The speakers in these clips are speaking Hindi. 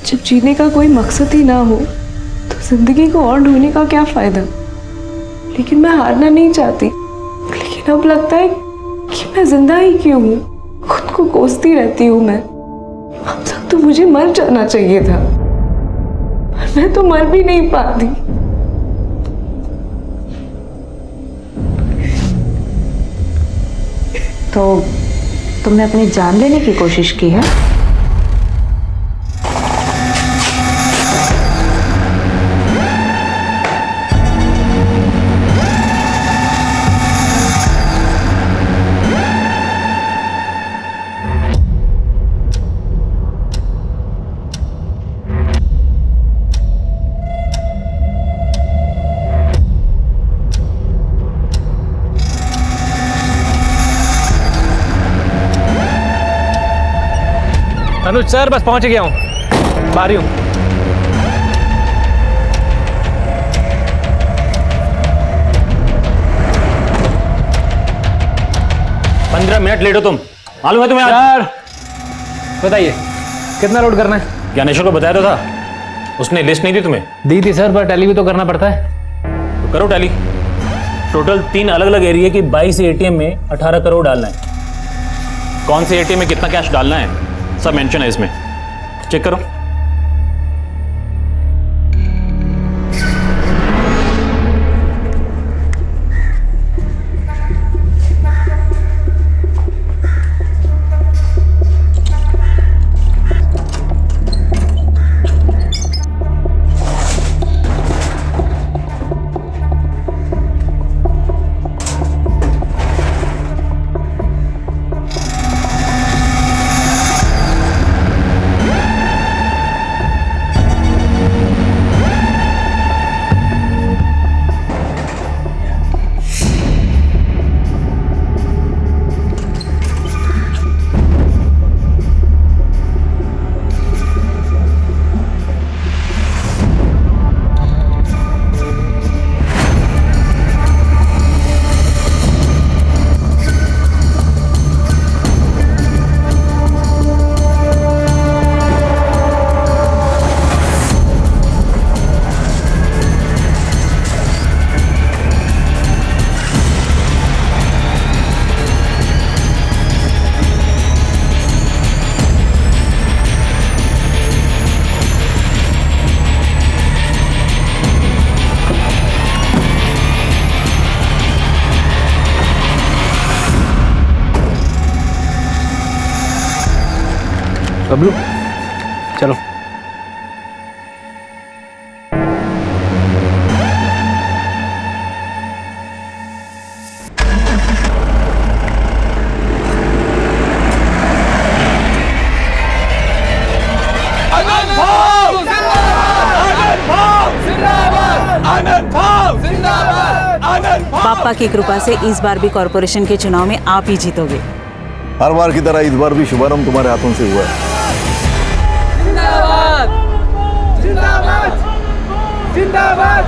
जब जीने का कोई मकसद ही ना हो तो जिंदगी को और ढूंढने का क्या फायदा। लेकिन मैं हारना नहीं चाहती, लेकिन अब लगता है कि मैं जिंदा ही क्यों हूँ। खुद को कोसती रहती हूँ मैं। अब तक तो मुझे मर जाना चाहिए था, पर मैं तो मर भी नहीं पाती। तो तुमने अपनी जान लेने की कोशिश की है? अनुज सर, बस पहुंच गया हूँ, बाहर ही हूँ। पंद्रह मिनट लेट हो तुम, मालूम है तुम्हें? सर बताइए कितना लोड करना है? ज्ञानेश्वर को बताया तो था, उसने लिस्ट नहीं दी तुम्हें? दी थी सर, पर टैली भी तो करना पड़ता है। तो करो टैली। टोटल 3 अलग अलग एरिया की 22 एटीएम में 18 करोड़ डालना है। कौन से एटीएम में कितना कैश डालना है सब मेंशन है इसमें, चेक करो। बबलू चलो। पापा की कृपा से इस बार भी कॉर्पोरेशन के चुनाव में आप ही जीतोगे। हर बार की तरह इस बार भी शुभारंभ तुम्हारे हाथों से हुआ है। जिंदाबाद जिंदाबाद जिंदाबाद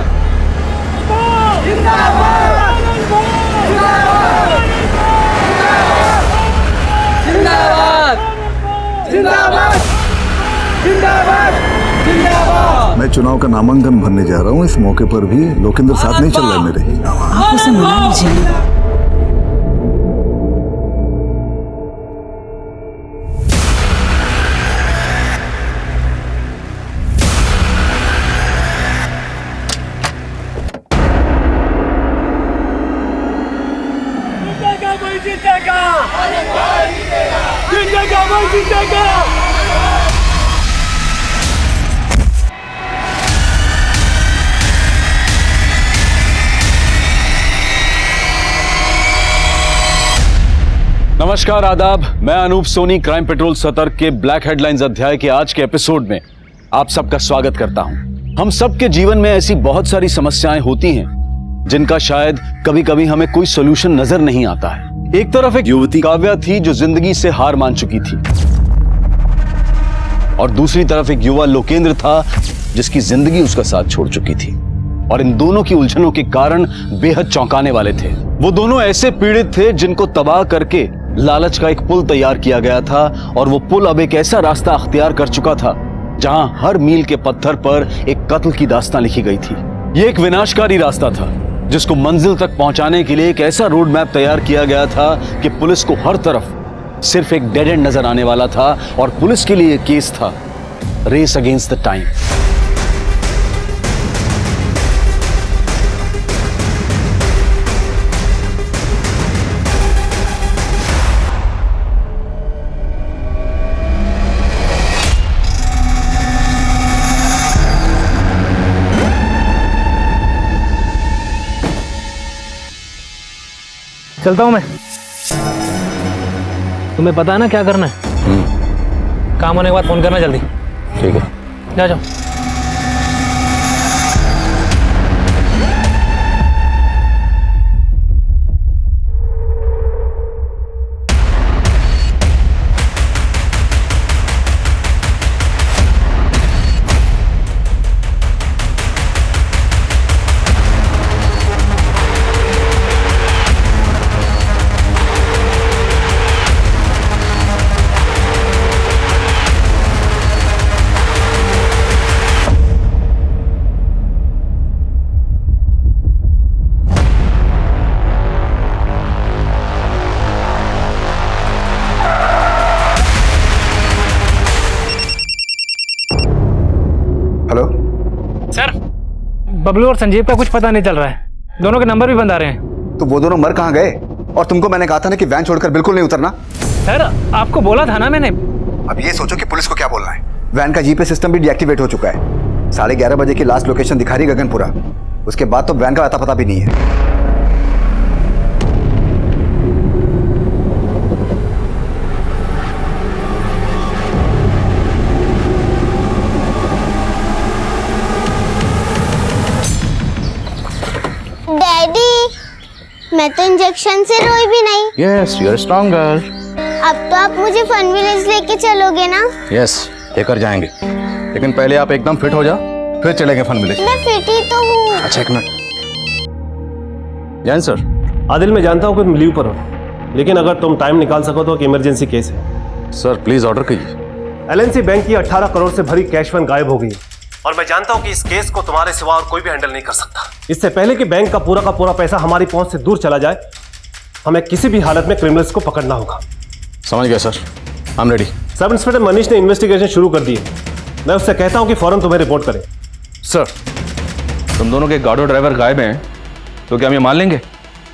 जिंदाबाद जिंदाबाद जिंदाबाद जिंदाबाद जिंदाबाद। मैं चुनाव का नामांकन भरने जा रहा हूँ। इस मौके पर भी लोकेंद्र साथ नहीं चल रहा है मेरे। आप उसे मना लीजिए। नमस्कार, आदाब। मैं अनूप सोनी क्राइम पेट्रोल सतर्क के ब्लैक हेडलाइंस अध्याय के आज के एपिसोड में आप सबका स्वागत करता हूं। हम सबके जीवन में ऐसी बहुत सारी समस्याएं होती हैं जिनका शायद कभी कभी हमें कोई सोल्यूशन नजर नहीं आता है। एक तरफ एक युवती काव्या थी जो जिंदगी से हार मान चुकी थी, और दूसरी तरफ एक युवा लोकेंद्र था जिसकी जिंदगी उसका साथ छोड़ चुकी थी। और इन दोनों की उलझनों के कारण बेहद चौंकाने वाले थे। वो दोनों ऐसे पीड़ित थे जिनको तबाह करके लालच का एक पुल तैयार किया गया था, और वो पुल अब एक ऐसा रास्ता अख्तियार कर चुका था जहां हर मील के पत्थर पर एक कत्ल की दास्तां लिखी गई थी। यह एक विनाशकारी रास्ता था जिसको मंजिल तक पहुंचाने के लिए एक ऐसा रोड मैप तैयार किया गया था कि पुलिस को हर तरफ सिर्फ एक डेड एंड नजर आने वाला था और पुलिस के लिए केस था रेस अगेंस्ट द टाइम। चलता हूँ मैं। तुम्हें पता है ना क्या करना है? काम होने के बाद फोन करना जल्दी। ठीक है, जा जाओ। हेलो सर, बबलू और संजीव का कुछ पता नहीं चल रहा है। दोनों के नंबर भी बंद आ रहे हैं। तो वो दोनों मर कहाँ गए? और तुमको मैंने कहा था ना कि वैन छोड़कर बिल्कुल नहीं उतरना। सर, आपको बोला था ना मैंने। अब ये सोचो कि पुलिस को क्या बोलना है। वैन का जीपीएस सिस्टम भी डीएक्टिवेट हो चुका है। 11:30 बजे की लास्ट लोकेशन दिखा रही गगनपुरा। उसके बाद तो वैन का अता पता भी नहीं है। डैडी, मैं तो इंजेक्शन से रोई भी नहीं। Yes, you are strong girl. अब तो आप मुझे फन विलेज लेके चलोगे ना? यस, लेकर जाएंगे, लेकिन पहले आप एकदम फिट हो जाओ, फिर चलेंगे फन विलेज। मैं फिट ही तो हूँ। अच्छा, एक मिनट। जैन सर। आदिल, मैं जानता हूँ कि तुम लीव पर हो, लेकिन अगर तुम टाइम निकाल सको तो एक इमरजेंसी केस है। सर प्लीज ऑर्डर कीजिए। एलएनसी बैंक की 18 करोड़ से भरी कैश वैन गायब हो गई और मैं जानता हूं कि इस केस को तुम्हारे सिवा और कोई भी हैंडल नहीं कर सकता। इससे पहले कि बैंक का पूरा पैसा हमारी पहुंच से दूर चला जाए, हमें किसी भी हालत में क्रिमिनल्स को पकड़ना होगा। समझ गया sir, I am ready. Sub inspector Manish ने इन्वेस्टिगेशन शुरू कर दी है। मैं उससे कहता हूं कि फौरन तुम्हें रिपोर्ट करे। सर, तुम दोनों के गार्ड और ड्राइवर गायब हैं, तो क्या हम ये मान लेंगे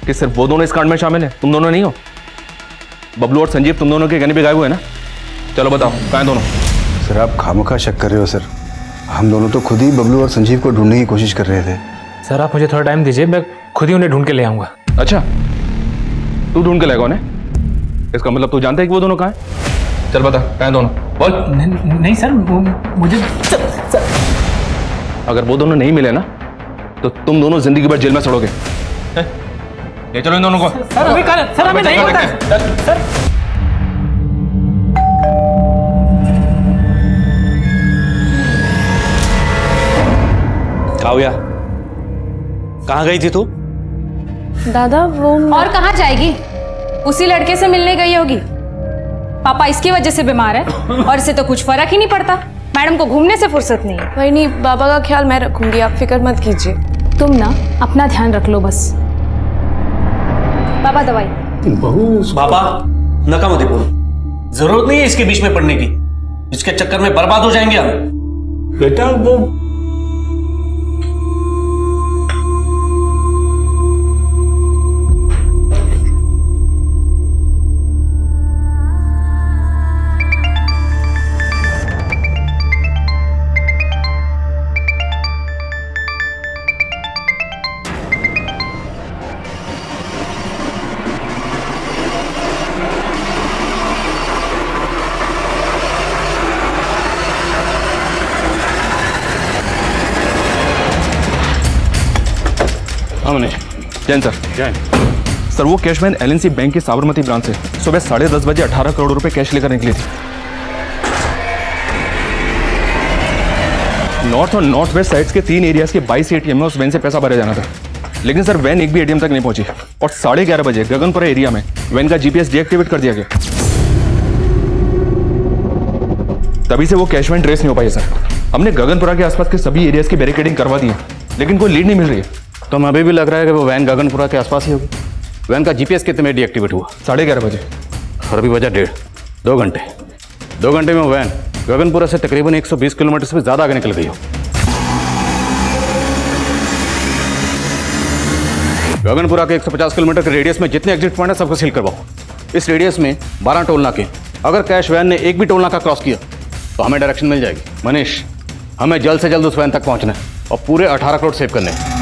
कि सिर्फ वो दोनों इस कांड में शामिल हैं, तुम दोनों नहीं हो? बबलू और संजीव तुम दोनों के गहने भी गायब हुए ना? चलो बताओ, कहाँ हैं दोनों? सर आप खामखा शक कर रहे हो सर। हम दोनों तो खुद ही बबलू और संजीव को ढूंढने की कोशिश कर रहे थे। सर, आप मुझे थोड़ा टाइम दीजिए, मैं खुद ही उन्हें ढूंढ के ले आऊंगा। अच्छा, तू ढूंढ के लाएगा उन्हें? इसका मतलब तू जानता है कि वो दोनों कहाँ हैं? चल बता, कहाँ हैं दोनों? बोल। नहीं सर, मुझे अगर वो दोनों नहीं मिले ना, तो तुम दोनों जिंदगी भर जेल में सड़ोगे। ये चलो इन दोनों को। सर, हमें नहीं पता है। सर, काव्या, कहाँ गई थी तू? दादा वो और कहाँ जाएगी? उसी लड़के से मिलने गई होगी। पापा इसकी वजह से बीमार है और इसे तो कुछ फर्क ही नहीं पड़ता। मैडम को घूमने से फुर्सत नहीं है। वही नहीं, बाबा का ख्याल मैं रखूंगी, आप फिक्र मत कीजिए। तुम ना अपना ध्यान रख लो बस। पापा दवाई। बाबा नका मत बोलो, जरूरत नहीं है इसके बीच में पड़ने की। इसके चक्कर में बर्बाद हो जाएंगे हम। बेटा वो जैन सर। जैन सर, वो कैश वैन एलएनसी बैंक की साबरमती ब्रांच से सुबह 10:30 बजे 18 करोड़ रुपए कैश लेकर निकली थी। नॉर्थ और नॉर्थ वेस्ट साइड्स के 3 एरियाज के 22 एटीएम में उस वैन से पैसा भरा जाना था, लेकिन सर वैन एक भी एटीएम तक नहीं पहुंची और 11:30 बजे गगनपुरा एरिया में वैन का जीपीएस डीएक्टिवेट कर दिया गया। तभी से वो कैश वैन ट्रेस नहीं हो पाई सर। हमने गगनपुरा के आसपास के सभी एरियाज की बैरिकेडिंग करवा दी है, लेकिन कोई लीड नहीं मिल रही है। तो हमें अभी भी लग रहा है कि वो वैन गगनपुरा के आसपास ही होगी। वैन का जीपीएस कितने में डीएक्टिवेट हुआ? 11:30 बजे। और अभी बजा 1.5, 2 घंटे। 2 घंटे में वो वैन गगनपुरा से तकरीबन 120 किलोमीटर से भी ज़्यादा आगे निकल गई हो। गगनपुरा के 150 किलोमीटर के रेडियस में जितने एग्जिट पॉइंट है सबको सील करवाओ। इस रेडियस में 12 टोल नाके। अगर कैश वैन ने एक भी टोल नाका क्रॉस किया तो हमें डायरेक्शन मिल जाएगी। मनीष, हमें जल्द से जल्द उस वैन तक पहुंचना है और पूरे 18 करोड़ सेव करने हैं।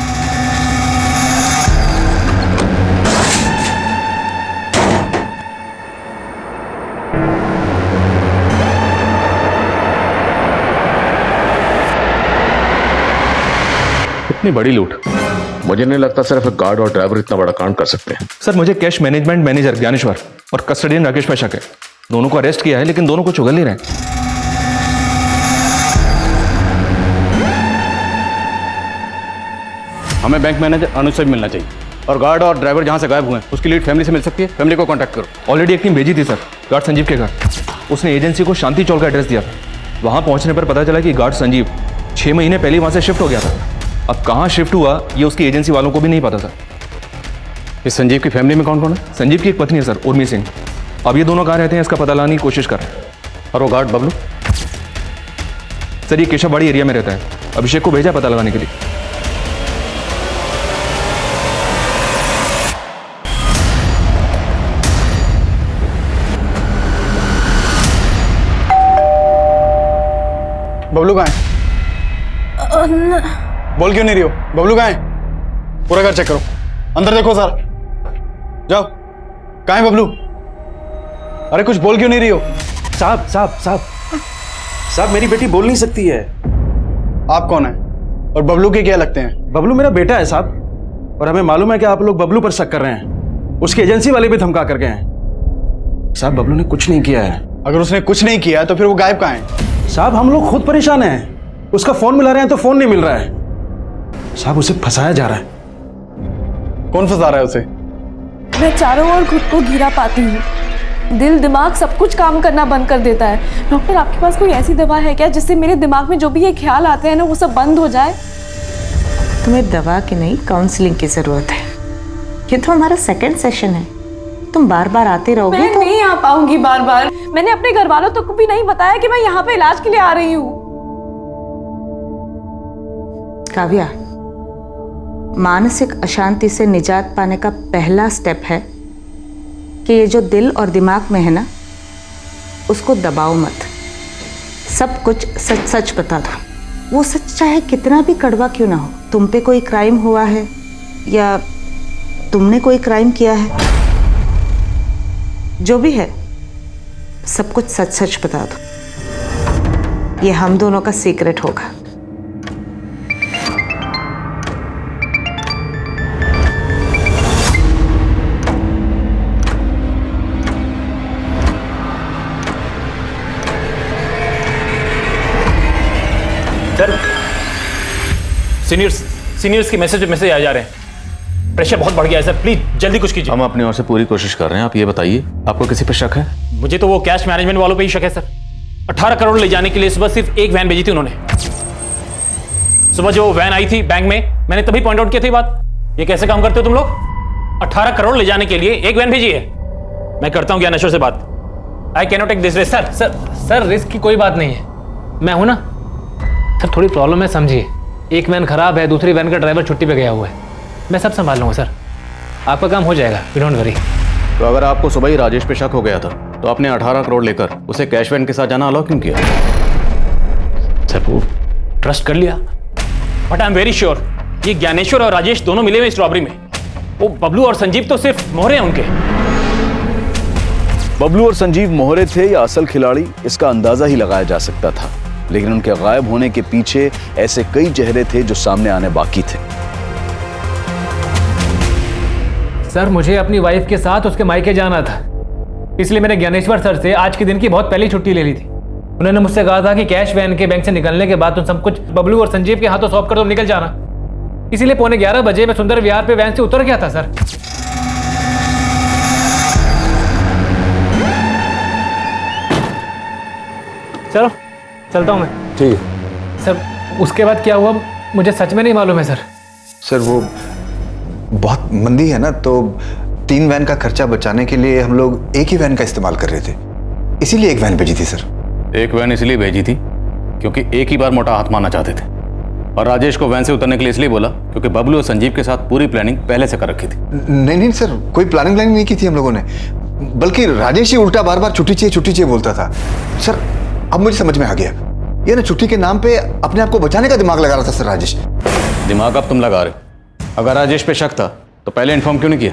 इतनी बड़ी लूट, मुझे नहीं लगता सिर्फ एक गार्ड और ड्राइवर इतना बड़ा कांड कर सकते हैं। सर मुझे कैश मैनेजमेंट मैनेजर ज्ञानेश्वर और कस्टडियन राकेश पे शक है। दोनों को अरेस्ट किया है, लेकिन दोनों को चुगल नहीं रहे। हमें बैंक मैनेजर अनुज से भी मिलना चाहिए, और गार्ड और ड्राइवर जहां से गायब हुए हैं उसकी लीड फैमिली से मिल सकती है। फैमिली को कांटेक्ट करो। ऑलरेडी एक टीम भेजी थी सर, गार्ड संजीव के घर। उसने एजेंसी को शांति चौक का एड्रेस दिया था। वहां पहुंचने पर पता चला कि गार्ड संजीव 6 महीने पहले वहां से शिफ्ट हो गया था। अब कहाँ शिफ्ट हुआ ये उसकी एजेंसी वालों को भी नहीं पता सर। इस संजीव की फैमिली में कौन कौन है? संजीव की एक पत्नी है सर, उर्मी सिंह। अब ये दोनों कहाँ रहते हैं इसका पता लगाने की कोशिश कर रहे हैं। और वो गार्ड बबलू? सर ये केशवबाड़ी एरिया में रहता है। अभिषेक को भेजा पता लगाने के लिए। बबलू कहाँ है? बोल क्यों नहीं रही हो? बबलू कहाँ है? पूरा घर चेक करो, अंदर देखो सर। जाओ, कहाँ है बबलू? अरे कुछ बोल क्यों नहीं रही हो? साहब मेरी बेटी बोल नहीं सकती है। आप कौन है और बबलू के क्या लगते हैं? बबलू मेरा बेटा है साहब, और हमें मालूम है कि आप लोग बबलू पर शक कर रहे हैं। उसकी एजेंसी वाले भी धमका कर गए हैं। साहब बबलू ने कुछ नहीं किया है। अगर उसने कुछ नहीं किया तो फिर वो गायब कहाँ है? साहब हम लोग खुद परेशान हैं। उसका फोन मिला रहे हैं तो फोन नहीं मिल रहा है। साहब उसे फंसाया जा रहा है। कौन फंसा रहा है उसे? मैं चारों ओर खुद को घिरा पाती हूँ। दिल दिमाग सब कुछ काम करना बंद कर देता है। डॉक्टर आपके पास कोई ऐसी दवा है क्या जिससे मेरे दिमाग में जो भी ये ख्याल आते हैं ना वो सब बंद हो जाए? तुम्हें दवा की नहीं, काउंसलिंग की जरूरत है। ये तो हमारा सेकंड सेशन है। तुम बार बार आते रहोगे मैं नहीं आ पाऊंगी बार बार। मैंने अपने घर वालों तक को भी नहीं बताया कि मैं यहाँ पे इलाज के लिए आ रही हूँ। काव्या, मानसिक अशांति से निजात पाने का पहला स्टेप है कि ये जो दिल और दिमाग में है ना, उसको दबाओ मत। सब कुछ सच सच बता दो। वो सच चाहे कितना भी कड़वा क्यों ना हो। तुम पे कोई क्राइम हुआ है या तुमने कोई क्राइम किया है, जो भी है सब कुछ सच सच बता दो। ये हम दोनों का सीक्रेट होगा। सर सीनियर्स की मैसेज आ जा रहे हैं। प्रेशर बहुत बढ़ गया है सर, प्लीज जल्दी कुछ कीजिए। हम अपनी ओर से पूरी कोशिश कर रहे हैं। आप ये बताइए, आपको किसी पर शक है? मुझे तो वो कैश मैनेजमेंट वालों पे ही शक है सर। 18 करोड़ ले जाने के लिए सुबह सिर्फ एक वैन भेजी थी उन्होंने। सुबह जो वैन आई थी बैंक में, मैंने तभी पॉइंट आउट किया थी बात। ये कैसे काम करते हो तुम लोग? 18 करोड़ ले जाने के लिए एक वैन भेजी है। मैं करता हूँ ज्ञानेश्वर से बात। I can not take this risk. Sir risk की कोई बात नहीं है, मैं हूं ना सर। थोड़ी प्रॉब्लम है समझिए। एक वैन खराब है, दूसरी वैन का ड्राइवर छुट्टी पे गया हुआ है। मैं सब संभाल लूंगा सर, आपका काम हो जाएगा, यू डोंट वरी। तो अगर आपको सुबह ही राजेश पे शक हो गया था तो आपने 18 करोड़ लेकर उसे कैश वैन के साथ जाना अलाउ क्यों किया? सर वो ट्रस्ट कर लिया, but I am very sure ये ज्ञानेश्वर और राजेश दोनों मिले हुए इस रॉबरी में। वो बबलू और संजीव तो सिर्फ मोहरे हैं उनके। बबलू और संजीव मोहरे थे या असल खिलाड़ी, इसका अंदाजा ही लगाया जा सकता था, लेकिन उनके गायब होने के पीछे ऐसे कई चेहरे थे जो सामने आने बाकी थे। सर मुझे अपनी वाइफ के साथ उसके मायके जाना था, इसलिए मैंने ज्ञानेश्वर सर से आज के दिन की बहुत पहली छुट्टी ले ली थी। उन्होंने मुझसे कहा था कि कैश वैन के बैंक से निकलने के बाद तुम सब कुछ बबलू और संजीव के हाथों सौंप कर तुम निकल जाना। इसीलिए 11:15 बजे मैं सुंदर विहार पे वैन से उतर गया था सर। चलो चलता हूँ मैं। ठीक है सर उसके बाद क्या हुआ मुझे सच में नहीं मालूम है सर। सर वो बहुत मंदी है ना, तो 3 वैन का खर्चा बचाने के लिए हम लोग एक ही वैन का इस्तेमाल कर रहे थे, इसीलिए एक वैन भेजी थी सर। एक वैन इसलिए भेजी थी क्योंकि एक ही बार मोटा हाथ मारना चाहते थे, और राजेश को वैन से उतरने के लिए इसलिए बोला क्योंकि बबलू और संजीव के साथ पूरी प्लानिंग पहले से कर रखी थी। नहीं सर, कोई प्लानिंग नहीं की थी हम लोगों ने, बल्कि राजेश ही उल्टा बार बार छुट्टी चाहिए बोलता था। सर अब मुझे समझ में आ गया, ये ना छुट्टी के नाम पे अपने आप को बचाने का दिमाग लगा रहा था सर राजेश। दिमाग अब तुम लगा रहे हो, अगर राजेश पे शक था तो पहले इन्फॉर्म क्यों नहीं किया?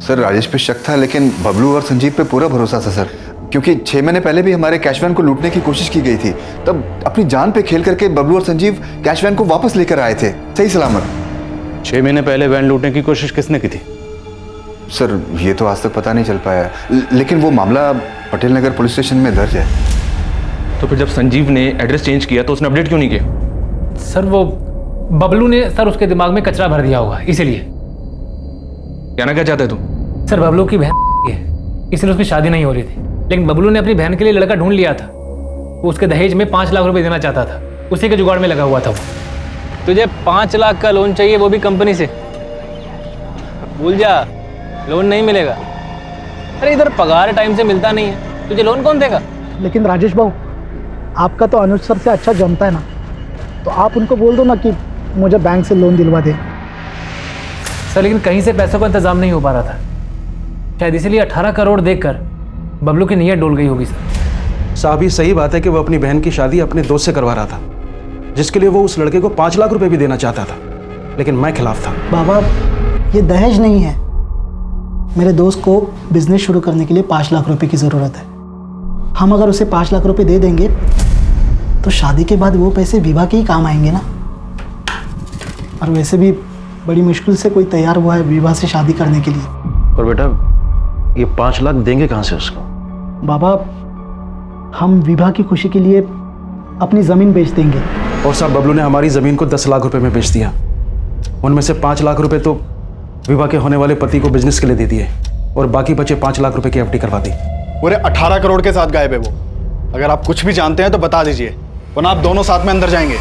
सर राजेश पे शक था, लेकिन बबलू और संजीव पे पूरा भरोसा था सर, क्योंकि 6 महीने पहले भी हमारे कैश वैन को लूटने की कोशिश की गई थी, तब अपनी जान पे खेल करके बबलू और संजीव कैश वैन को वापस लेकर आए थे सही सलामत। 6 महीने पहले वैन लूटने की कोशिश किसने की थी? सर ये तो आज तक पता नहीं चल पाया, लेकिन वो मामला पटेल नगर पुलिस स्टेशन में दर्ज है। तो फिर जब संजीव ने एड्रेस चेंज किया तो उसने अपडेट क्यों नहीं किया? सर वो बबलू ने सर उसके दिमाग में कचरा भर दिया होगा, इसीलिए। कहना क्या चाहते तुम? सर बबलू की बहन है, इसलिए उसकी शादी नहीं हो रही थी, लेकिन बबलू ने अपनी बहन के लिए लड़का ढूंढ लिया था। वो उसके दहेज में 5 लाख रुपए देना चाहता था, उसी के जुगाड़ में लगा हुआ था वो। तुझे 5 लाख का लोन चाहिए, वो भी कंपनी से? भूल जा, लोन नहीं मिलेगा। अरे इधर पगार टाइम से मिलता नहीं है, तुझे लोन कौन देगा? लेकिन राजेश भाऊ, आपका तो अनुज सर से अच्छा जमता है ना, तो आप उनको बोल दो ना कि मुझे बैंक से लोन दिलवा दे। सर लेकिन कहीं से पैसों का इंतजाम नहीं हो पा रहा था, शायद इसीलिए 18 करोड़ देखकर बबलू की नीयत डोल गई होगी सर। साहब ये सही बात है कि वो अपनी बहन की शादी अपने दोस्त से करवा रहा था, जिसके लिए वो उस लड़के को 5 लाख रुपए भी देना चाहता था, लेकिन मैं खिलाफ था। बाबा ये दहेज नहीं है, मेरे दोस्त को बिजनेस शुरू करने के लिए 5 लाख रुपए की ज़रूरत है। हम अगर उसे 5 लाख रुपए दे देंगे तो शादी के बाद वो पैसे विवाह के ही काम आएंगे ना, और वैसे भी बड़ी मुश्किल से कोई तैयार हुआ है विवाह से शादी करने के लिए। और बेटा ये 5 लाख देंगे कहाँ से उसको? बाबा हम विवाह की खुशी के लिए अपनी ज़मीन बेच देंगे। और साहब बबलू ने हमारी ज़मीन को 10 लाख रुपए में बेच दिया, उनमें से 5 लाख रुपए तो विवाह के होने वाले पति को बिजनेस के लिए दे दिए, और बाकी बचे 5 लाख रुपए की एफडी करवा दी। पूरे 18 करोड़ के साथ गायब है वो। अगर आप कुछ भी जानते हैं तो बता दीजिए, वरना आप दोनों साथ में अंदर जाएंगे।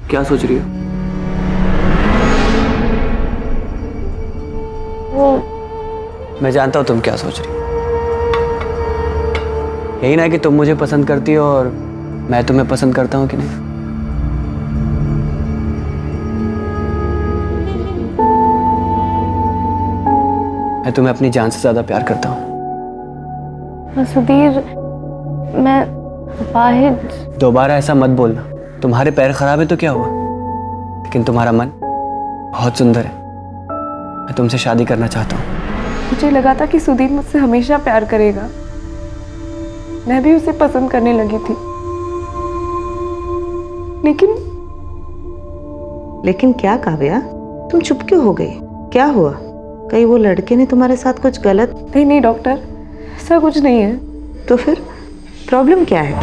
क्या सोच रही हो? मैं जानता हूं तुम क्या सोच रही हो। यही ना कि तुम मुझे पसंद करती हो और मैं तुम्हें पसंद करता हूं कि नहीं? मैं तुम्हें अपनी जान से ज्यादा प्यार करता हूं। सुधीर मैं वाहिद। दोबारा ऐसा मत बोलना। तुम्हारे पैर खराब है तो क्या हुआ, लेकिन तुम्हारा मन बहुत सुंदर है। मैं तुमसे शादी करना चाहता हूँ। मुझे लगा था कि सुधीर मुझसे हमेशा प्यार करेगा, मैं भी उसे पसंद करने लगी थी, लेकिन क्या काव्या, तुम चुप क्यों हो गई? क्या हुआ? कहीं वो लड़के ने तुम्हारे साथ कुछ गलत? नहीं डॉक्टर, ऐसा कुछ नहीं है। तो फिर प्रॉब्लम क्या है?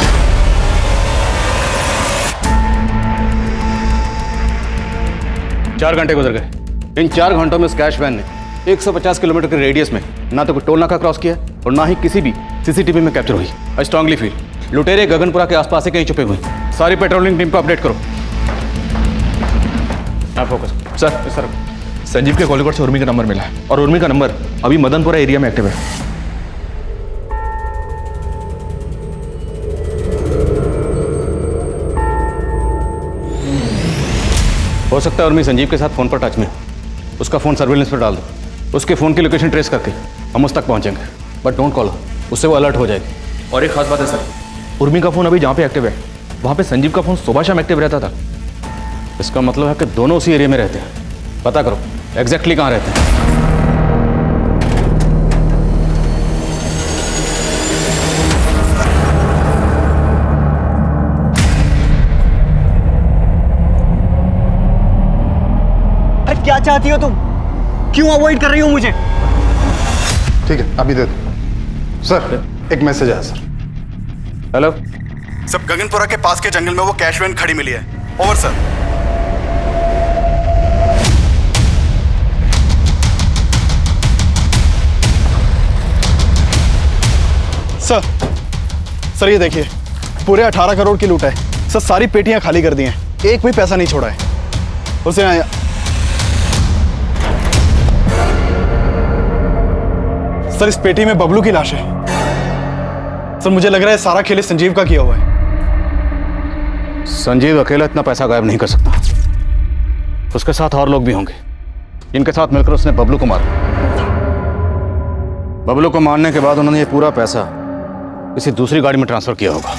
चार घंटे गुजर गए। इन 4 घंटों में उस कैश वैन ने 150 किलोमीटर के रेडियस में ना तो कोई टोल नाका क्रॉस किया और ना ही किसी भी सीसीटीवी में कैप्चर हुई। आई स्ट्रांगली फील लुटेरे गगनपुरा के आसपास से कहीं छुपे हुए। सारी पेट्रोलिंग टीम को अपडेट करो। आप फोकस सर संजीव के कॉलिंग से उर्मी का नंबर मिला है, और उर्मी का नंबर अभी मदनपुरा एरिया में एक्टिव है। हो सकता है उर्मी संजीव के साथ फोन पर टच में, उसका फोन सर्विलेंस पर डाल दो। उसके फोन की लोकेशन ट्रेस करके हम उस तक पहुंचेंगे, बट डोंट कॉल, उससे वो अलर्ट हो जाएगी। और एक खास बात है सर, उर्मी का फोन अभी जहाँ पे एक्टिव है वहाँ पे संजीव का फोन सुबह शाम एक्टिव रहता था। इसका मतलब है कि दोनों उसी एरिया में रहते हैं। पता करो एग्जैक्टली कहाँ रहते हैं। क्या चाहती हो तुम? क्यों अवॉइड कर रही हो मुझे? ठीक है अभी दे दो। सर एक मैसेज आया सर। हेलो सब गगनपुरा के पास के जंगल में वो कैश वैन खड़ी मिली है। Over sir. सर ये देखिए, पूरे 18 करोड़ की लूट है सर। सारी पेटियां खाली कर दी हैं, एक भी पैसा नहीं छोड़ा है। उसे सर इस पेटी में बबलू की लाश है सर। मुझे लग रहा है सारा खेल संजीव का किया हुआ है। संजीव अकेला इतना पैसा गायब नहीं कर सकता, उसके साथ और लोग भी होंगे। इनके साथ मिलकर उसने बबलू को मारा। बबलू को मारने के बाद उन्होंने ये पूरा पैसा किसी दूसरी गाड़ी में ट्रांसफर किया होगा।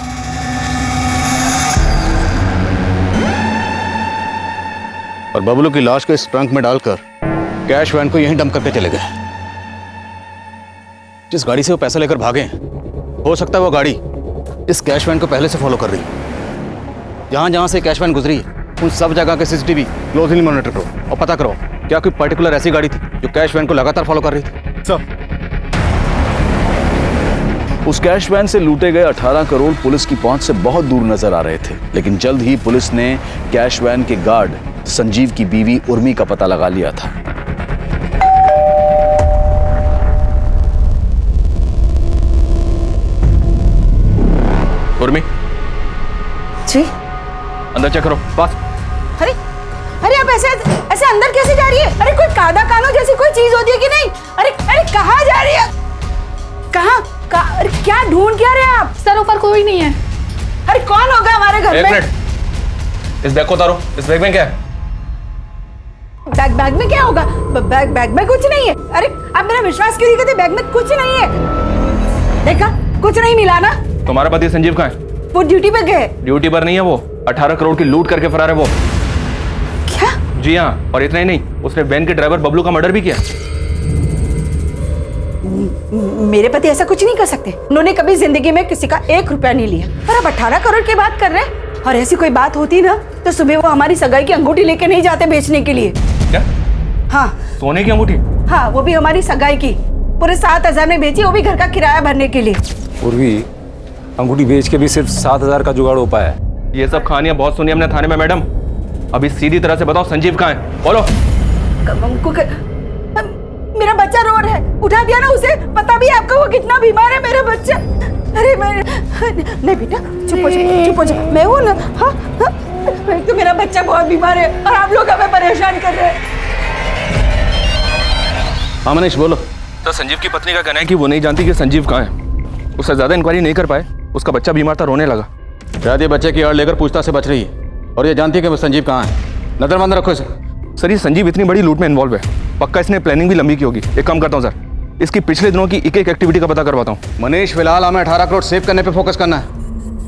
और बबलू की लाश को इस ट्रंक में डालकर कैश वैन को यहीं डंप करके चले गए। जिस गाड़ी से वो पैसा लेकर भागे, हो सकता है वो गाड़ी इस कैश वैन को पहले से फॉलो कर रही। जहां जहां से कैश वैन गुजरी उन सब जगह के सीसीटीवी क्लोजली मॉनिटर करो और पता करो क्या कोई पर्टिकुलर ऐसी गाड़ी थी जो कैश वैन को लगातार फॉलो कर रही थी। सर उस कैश वैन से लूटे गए 18 करोड़ पुलिस की पहुंच से बहुत दूर नजर आ रहे थे, लेकिन जल्द ही पुलिस ने कैश वैन के गार्ड संजीव की बीवी उर्मी का पता लगा लिया था। उर्मी जी अंदर चेक करो। पास। अरे अरे आप ऐसे ऐसे अंदर कैसे जा रही है? अरे कोई कादा कानो जैसी कोई चीज होती है कि नहीं? अरे अरे कहाँ जा रही है? कहाँ? अरे क्या ढूंढ क्या रहे हैं आप? सर ऊपर कोई नहीं है। अरे कौन होगा हमारे घर एक में? मिनट, इस बैग को उतारो। इस बैग में क्या है? बैग में क्या होगा? बैग में कुछ नहीं है। अरे आप मेरा विश्वास क्यों नहीं करते? बैग में कुछ नहीं है। देखा कुछ नहीं मिला ना? तुम्हारा पति संजीव कहाँ है? वो ड्यूटी पे गए। ड्यूटी पर नहीं है वो, 18 करोड़ की लूट करके फरार है वो। क्या? जी हाँ, और इतना ही नहीं, उसने वैन के ड्राइवर बबलू का मर्डर भी किया। मेरे पति ऐसा कुछ नहीं कर सकते। उन्होंने कभी जिंदगी में किसी का 1 रुपया नहीं लिया। पर अब 18 करोड़ की बात कर रहे हैं। और ऐसी कोई बात होती ना तो सुबह वो हमारी सगाई की अंगूठी लेके नहीं जाते बेचने के लिए। क्या? हाँ सोने की अंगूठी? हाँ, वो भी हमारी सगाई की। पूरे 7,000 में बेची, वो भी घर का किराया भरने के लिए। उर्वी, अंगूठी बेच के भी सिर्फ 7,000 का जुगाड़ हो पाया है। ये सब कहानियां बहुत सुनी हमने थाने में मैडम। अभी सीधी तरह से बताओ संजीव कहाँ है? बोलो। मेरा बच्चा रो रहा है, उठा दिया ना उसे? पता भी है आपको वो कितना बीमार है मेरा बच्चा? अरे मैं नहीं बेटा, चुप हो जा, मैं हूं ना। हाँ हाँ, तो मेरा बच्चा बहुत बीमार है और आप लोग हमें परेशान कर रहे हैं। हाँ मनीष बोलो। तो संजीव की पत्नी का कहना है कि वो नहीं जानती कि संजीव कहाँ है। उससे ज्यादा इंक्वायरी नहीं कर पाए, उसका बच्चा बीमार था, रोने लगा। शायद ये बच्चे की आड़ लेकर पूछताछ से बच रही है और ये जानती है कि वो संजीव कहाँ है। नजरबंद रखो इसे। सर ये संजीव इतनी बड़ी लूट में इन्वॉल्व है, पक्का इसने प्लानिंग भी लंबी की होगी। एक काम करता हूँ सर, इसकी पिछले दिनों की एक एक्टिविटी का पता करवाता हूँ। मनीष फिलहाल हमें 18 करोड़ सेव करने पे फोकस करना है।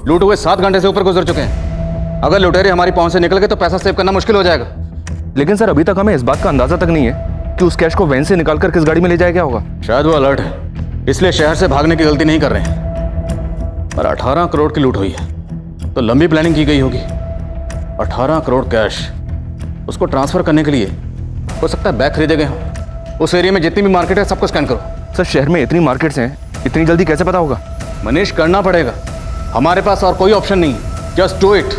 लूट हुए 7 घंटे से ऊपर गुजर चुके हैं। अगर लुटेरे हमारी पहुंच से निकल गए तो पैसा सेव करना मुश्किल हो जाएगा। लेकिन सर अभी तक हमें इस बात का अंदाजा तक नहीं है कि उस कैश को वैन से निकालकर किस गाड़ी में ले जाया गया होगा। शायद वो अलर्ट है, इसलिए शहर से भागने की गलती नहीं कर रहे हैं। पर 18 करोड़ की लूट हुई है तो लंबी प्लानिंग की गई होगी। 18 करोड़ कैश उसको ट्रांसफर करने के लिए हो सकता है बैग खरीदे गए हों। उस एरिया में जितनी भी मार्केट है सबको स्कैन करो। सर शहर में इतनी मार्केट्स हैं, इतनी जल्दी कैसे पता होगा? मनीष करना पड़ेगा, हमारे पास और कोई ऑप्शन नहीं है। Just do it.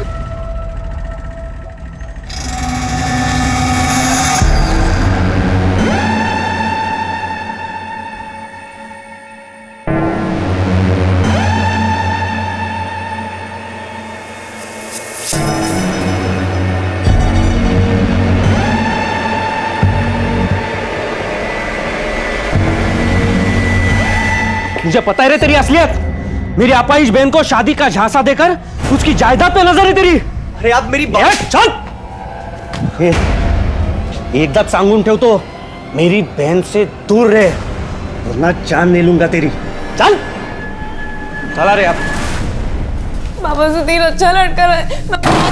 मुझे पता है रे तेरी असलियत। मेरी अपाहिज बहन को शादी का झांसा देकर उसकी जायदाद पे नजर है तेरी। अरे आप मेरी बात चल। एकदा सांगून ठेव तो मेरी बहन से दूर रहे वरना जान ले लूंगा तेरी। चल चला रे आप। बाबा सुधीर अच्छा लड़का है।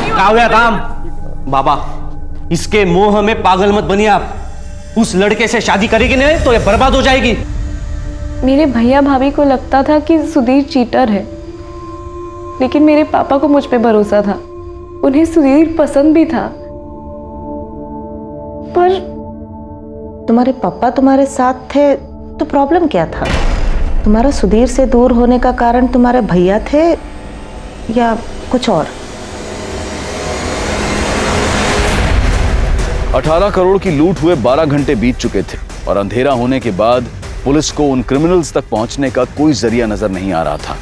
काव्या काम बाबा, इसके मोह में पागल मत बनिए आप। उस लड़के से शादी करेगी नहीं तो ये बर्बाद हो जाएगी। मेरे भैया भाभी को लगता था कि सुधीर चीटर है, लेकिन मेरे पापा को मुझ पे भरोसा था। उन्हें सुधीर पसंद भी था। पर तुम्हारे पापा तुम्हारे साथ थे तो प्रॉब्लम क्या था? तुम्हारा सुधीर से दूर होने का कारण तुम्हारे भैया थे या कुछ और? 18 करोड़ की लूट हुए 12 घंटे बीत चुके थे और अंधेरा होने के बाद पुलिस को उन क्रिमिनल्स तक पहुंचने का कोई जरिया नजर नहीं आ रहा था।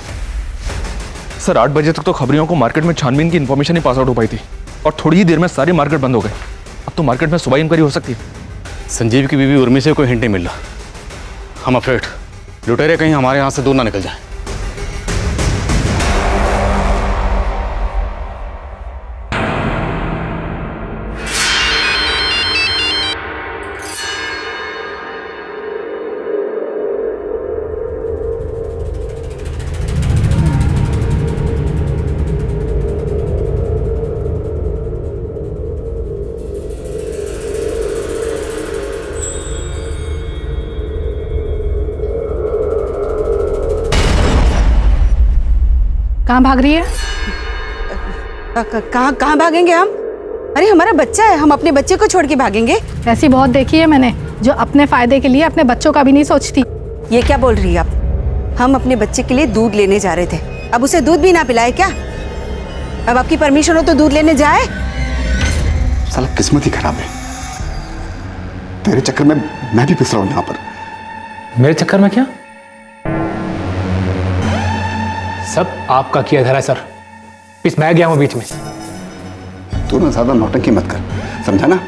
सर 8 बजे तक तो खबरियों को मार्केट में छानबीन की इन्फॉर्मेशन ही पास आउट हो पाई थी और थोड़ी ही देर में सारी मार्केट बंद हो गई। अब तो मार्केट में सुबह इंक्वायरी हो सकती है। संजीव की बीवी उर्मी से कोई हिंट नहीं मिल रहा। हम अफ्रेड लुटेरे कहीं हमारे यहाँ से दूर ना निकल जाए। कहाँ भाग रही है? कहाँ भागेंगे हम? अरे हमारा बच्चा है, हम अपने बच्चे को छोड़ के भागेंगे? ऐसी बहुत देखी है मैंने जो अपने फायदे के लिए अपने बच्चों का भी नहीं सोचती। ये क्या बोल रही है आप? हम अपने बच्चे के लिए दूध लेने जा रहे थे, अब उसे दूध भी ना पिलाए क्या? अब आपकी परमिशन हो तो दूध लेने जाए? साला किस्मत ही खराब है। तेरे चक्कर में मैं भी पिस रहा हूं यहाँ पर। मेरे चक्कर में क्या? सब आपका किया धरा सर। इस मैं गया हूं बीच में। तू ना ज्यादा नौटंकी मत कर, समझा ना?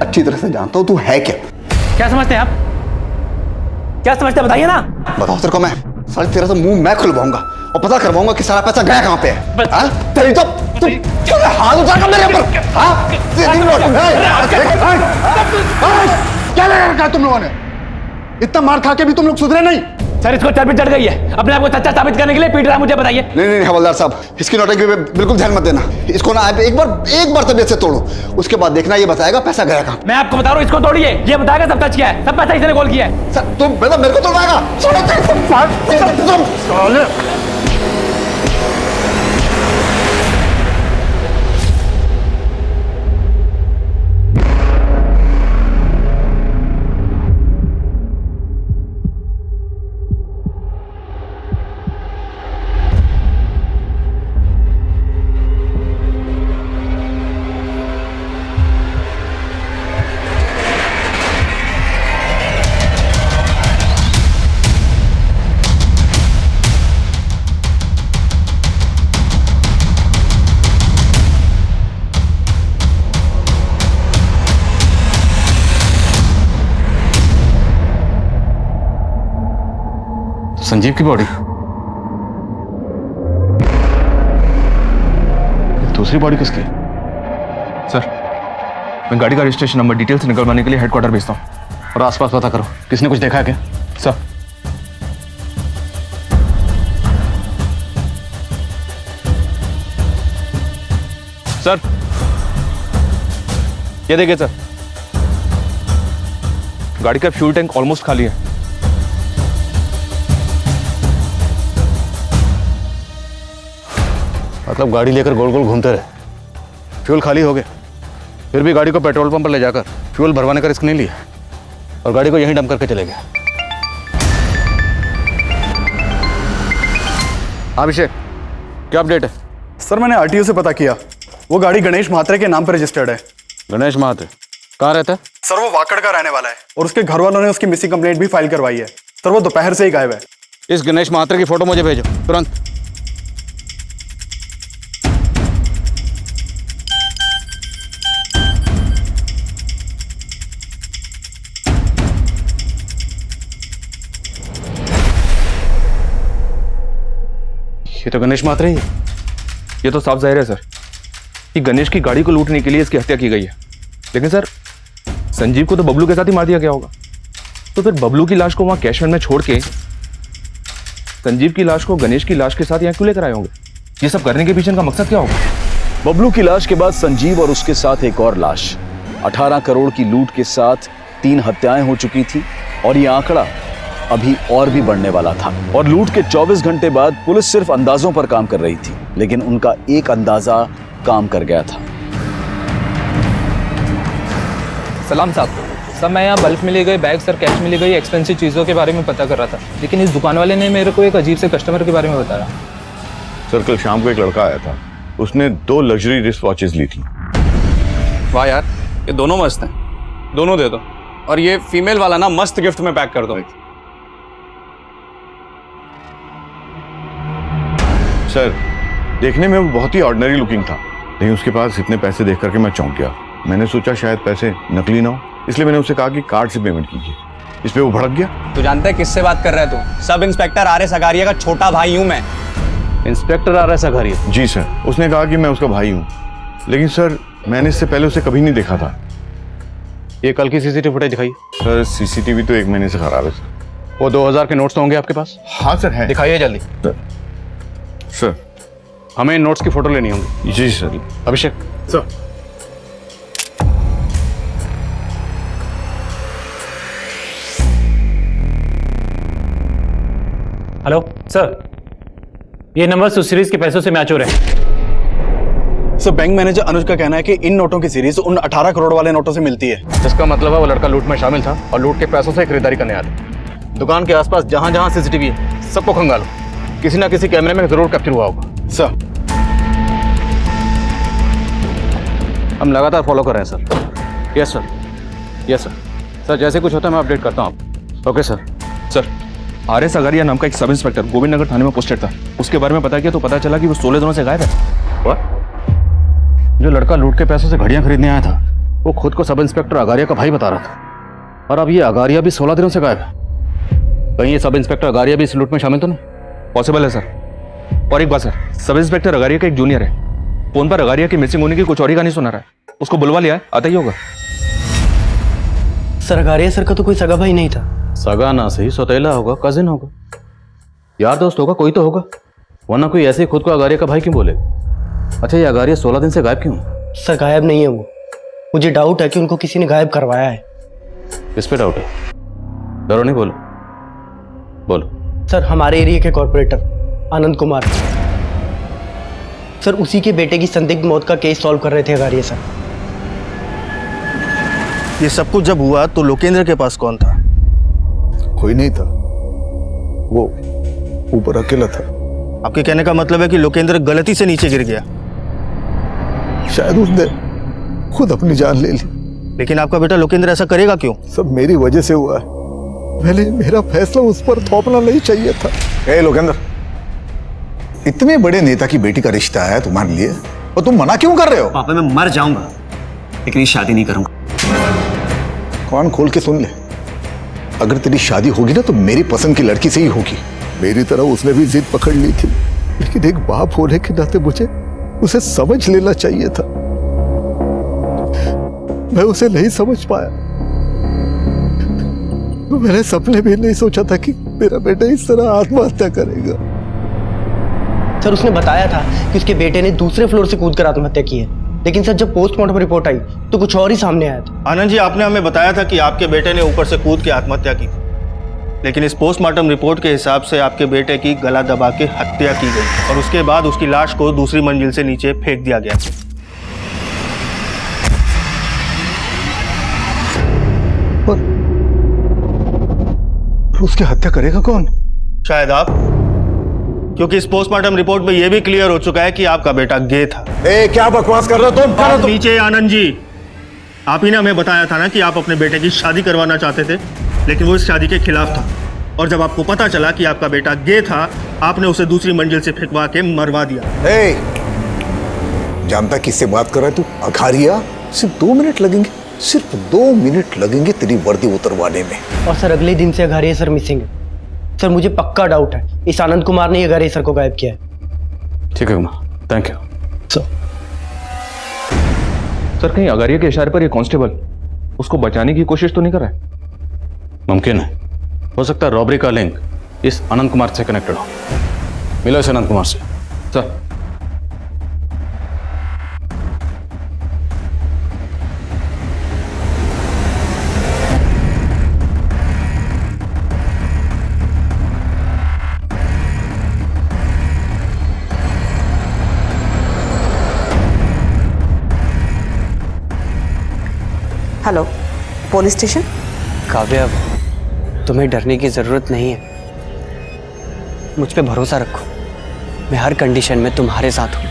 अच्छी तरह से जानता हूं तू है क्या। क्या समझते हैं आप? क्या समझते हैं बताइए ना। बताओ तेरे को मैं साले तेरा तो मुंह मैं खुलवाऊंगा और पता करवाऊंगा कि सारा पैसा गया कहां पे है। हाँ? तेरी तो तू हाथ उठाकर मेरे ऊपर। हाँ? क्या लगा रखा तुम लोगों ने? इतना मार खा के भी तुम लोग सुधरे नहीं। सर इसको चर्बी चढ़ गई है, अपने आप को सच्चा साबित करने के लिए पीट रहा है मुझे। बताइए। नहीं हवलदार साहब, इसकी नौटंकी पे बिल्कुल ध्यान मत देना। इसको ना एक बार तबीयत से तोड़ो, उसके बाद देखना ये बताएगा पैसा गया कहां। मैं आपको बता रहा हूँ, इसको तोड़िए, ये बताएगा सब सच क्या है। सब पैसा इसने गोल किया है। सर तुम बेटा मेरे को तोड़वाएगा। संजीव की बॉडी, दूसरी बॉडी किसकी? सर मैं गाड़ी का रजिस्ट्रेशन नंबर डिटेल से निकलवाने के लिए हेडक्वार्टर भेजता हूँ। और आसपास पता करो, किसने कुछ देखा है क्या? सर सर ये देखिए सर, गाड़ी का फ्यूल टैंक ऑलमोस्ट खाली है। मतलब गाड़ी लेकर गोल गोल घूमते रहे, फ्यूल खाली हो गया, फिर भी गाड़ी को पेट्रोल पंप पर ले जाकर फ्यूल भरवाने का रिस्क नहीं लिया और गाड़ी को यहीं डंप करके चले गए। अभिषेक क्या अपडेट है? सर मैंने आरटीओ से पता किया, वो गाड़ी गणेश महात्रे के नाम पर रजिस्टर्ड है। गणेश महात्रे कहाँ रहता है? सर वो वाकड़ का रहने वाला है और उसके घर वालों ने उसकी मिसिंग कंप्लेंट भी फाइल करवाई है। सर वो दोपहर से ही गायब है। इस गणेश महात्रे की फोटो मुझे भेजो तुरंत। ये तो गणेश महात्रे ही है। ये तो साफ जाहिर है सर कि गणेश की गाड़ी को लूटने के लिए इसकी हत्या की गई है। लेकिन सर संजीव को तो बबलू के साथ ही मार दिया गया होगा, तो फिर बबलू की लाश को वहां कैश वैन में छोड़ के संजीव की लाश को गणेश की लाश के साथ यहाँ क्यों लेकर आए होंगे? ये सब करने के पीछे इनका मकसद क्या होगा? बबलू की लाश के बाद संजीव और उसके साथ एक और लाश। 18 करोड़ की लूट के साथ 3 हत्याएं हो चुकी थी और ये आंकड़ा अभी और भी बढ़ने वाला था। और लूट के 24 घंटे बाद पुलिस सिर्फ अंदाजों पर काम कर रही थी, लेकिन उनका एक अंदाजा काम कर गया था। सलाम साहब। सर मैं यहाँ बल्क में ले गए बैग सर, कैश में ले गई एक्सपेंसिव चीज़ों के बारे में पता कर रहा था, लेकिन इस दुकान वाले ने मेरे को एक अजीब से कस्टमर के बारे में बताया। सर कल शाम को एक लड़का आया था, उसने 2 लग्जरी रिस्ट वॉचेस ली थी। वाह यार, ये दोनों मस्त हैं, दोनों दे दो। और ये फीमेल वाला ना मस्त गिफ्ट में पैक कर दो। सर, देखने में वो बहुत ही ऑर्डिनरी लुकिंग था, लेकिन उसके पास इतने पैसे देख करके मैं चौंक गया। मैंने सोचा शायद पैसे नकली ना हो, इसलिए मैंने उससे कहा कि कार्ड से पेमेंट कीजिए। इस पे वो भड़क गया। तू जानता है किससे बात कर रहा है तू? Sub inspector R S Agariya का छोटा भाई हूँ मैं। Inspector R S Agaria? जी सर, उसने कहा कि मैं उसका भाई हूँ, लेकिन सर मैंने इससे पहले उसे कभी नहीं देखा था। ये कल की सीसीटीवी फुटेज दिखाइए। सर सीसीटीवी तो 1 महीने से खराब है सर। वो 2000 के नोट्स तो होंगे आपके पास? हाँ सर है। दिखाइए जल्दी। सर हमें इन नोट्स की फोटो लेनी होगी। जी सर। अभिषेक। सर हेलो सर, ये नंबर उस सीरीज के पैसों से मैच हो रहे हैं। सर बैंक मैनेजर अनुज का कहना है कि इन नोटों की सीरीज उन 18 करोड़ वाले नोटों से मिलती है। इसका मतलब है वो लड़का लूट में शामिल था और लूट के पैसों से खरीदारी करने आया था। दुकान के आसपास जहां जहां सीसीटीवी है सबको खंगालो, किसी ना किसी कैमरे में जरूर कैप्चर हुआ होगा। सर हम लगातार फॉलो कर रहे हैं sir. Yes sir, yes sir. Sir जैसे कुछ होता है मैं अपडेट करता हूँ आपको। Okay sir. Sir are S Agariya नाम का एक सब इंस्पेक्टर गोविंद नगर थाने में पोस्टेड था, उसके बारे में पता किया तो पता चला कि वो 16 दिनों से गायब है। जो लड़का लूट के पैसों से घड़ियां खरीदने आया था वो खुद को सब इंस्पेक्टर अगारिया का भाई बता रहा था, और अब ये अगारिया भी 16 दिनों से गायब है। कहीं ये सब इंस्पेक्टर अगारिया भी इस लूट में शामिल तो नहीं? पॉसिबल है सर। और एक बात सर, सब इंस्पेक्टर अगारिया का एक जूनियर है, फोन पर अगारिया की मिसिंग होने की कुछ और ही कहानी सुना रहा है। उसको बुलवा लिया है, आता ही होगा। सर अगारिया सर का तो कोई सगा भाई नहीं था। सगा ना सही, सौतेला होगा, कजिन होगा, यार दोस्त होगा, कोई तो होगा, वरना कोई ऐसे ही खुद को अगारिया का भाई क्यों बोले? अच्छा ये अगारिया 16 दिन से गायब क्यों? सर गायब नहीं है वो, मुझे डाउट है कि उनको किसी ने गायब करवाया है। किस पे डाउट है? डरो नहीं, बोलो बोलो। सर हमारे एरिया के कॉर्पोरेटर आनंद कुमार सर, उसी के बेटे की संदिग्ध मौत का केस सॉल्व कर रहे थे अगारिया सर। ये सब कुछ जब हुआ तो लोकेंद्र के पास कौन था? कोई नहीं था, वो ऊपर अकेला था। आपके कहने का मतलब है कि लोकेंद्र गलती से नीचे गिर गया? शायद उसने खुद अपनी जान ले ली। लेकिन आपका बेटा लोकेंद्र ऐसा करेगा क्यों? सब मेरी वजह से हुआ है। पहले मेरा फैसला उस पर थोपना नहीं चाहिए था। ए लोकेंद्र, इतने बड़े नेता की बेटी का रिश्ता है तुम्हारे लिए और तुम मना क्यों कर रहे हो? पापा मैं मर जाऊंगा लेकिन ये शादी नहीं करूंगा। कान खोल के सुन ले, अगर तेरी शादी होगी ना तो मेरी पसंद की लड़की से ही होगी। मेरी तरह उसने भी जिद पकड़ ली थी, लेकिन एक बाप होने के नाते मुझे उसे समझ लेना चाहिए था। मैं उसे नहीं समझ पाया। मैंने सपने भी नहीं सोचा था कि मेरा बेटा इस तरह आत्महत्या करेगा। सर उसने बताया था कि उसके बेटे ने दूसरे फ्लोर से कूदकर आत्महत्या की है, लेकिन सर जब पोस्टमार्टम रिपोर्ट आई तो कुछ और ही सामने आया था। आनंद जी, आपने हमें बताया था कि आपके बेटे ने ऊपर से कूद के आत्महत्या की, लेकिन इस पोस्टमार्टम रिपोर्ट के हिसाब से आपके बेटे की गला दबा के हत्या की गई और उसके बाद उसकी लाश को दूसरी मंजिल से नीचे फेंक दिया गया। उसकी हत्या करेगा कौन? शायद आप, क्योंकि इस पोस्टमार्टम रिपोर्ट में यह भी क्लियर हो चुका है कि आपका बेटा गे था। क्या बकवास कर रहे हो तुम? नीचे आनंद जी, आप ही ने हमें बताया था ना कि आप अपने बेटे की शादी करवाना चाहते थे, लेकिन वो इस शादी के खिलाफ था, और जब आपको पता चला कि आपका बेटा गे था, आपने उसे दूसरी मंजिल से फेंकवा के मरवा दिया। जानता किससे बात कर रहा है तू? अगारिया। सिर्फ 2 मिनट लगेंगे, सिर्फ 2 मिनट लगेंगे तेरी वर्दी उतरवाने में। और सर अगले दिन से अगारिया सर मिसिंग है। सर मुझे पक्का डाउट है इस आनंद कुमार ने अगारिया सर को गायब किया है। ठीक है कुमार, थैंक यू। सर कहीं अगारिया के इशारे पर ये कांस्टेबल उसको बचाने की कोशिश तो नहीं कर रहा है? मुमकिन है, हो सकता है रॉबरी का लिंक इस आनंद कुमार से कनेक्टेड हो। मिलो इस आनंद कुमार से। Sir hello, police station. Kavya, तुम्हें डरने की जरूरत नहीं है, मुझ पे भरोसा रखो, मैं हर कंडीशन में तुम्हारे साथ हूं।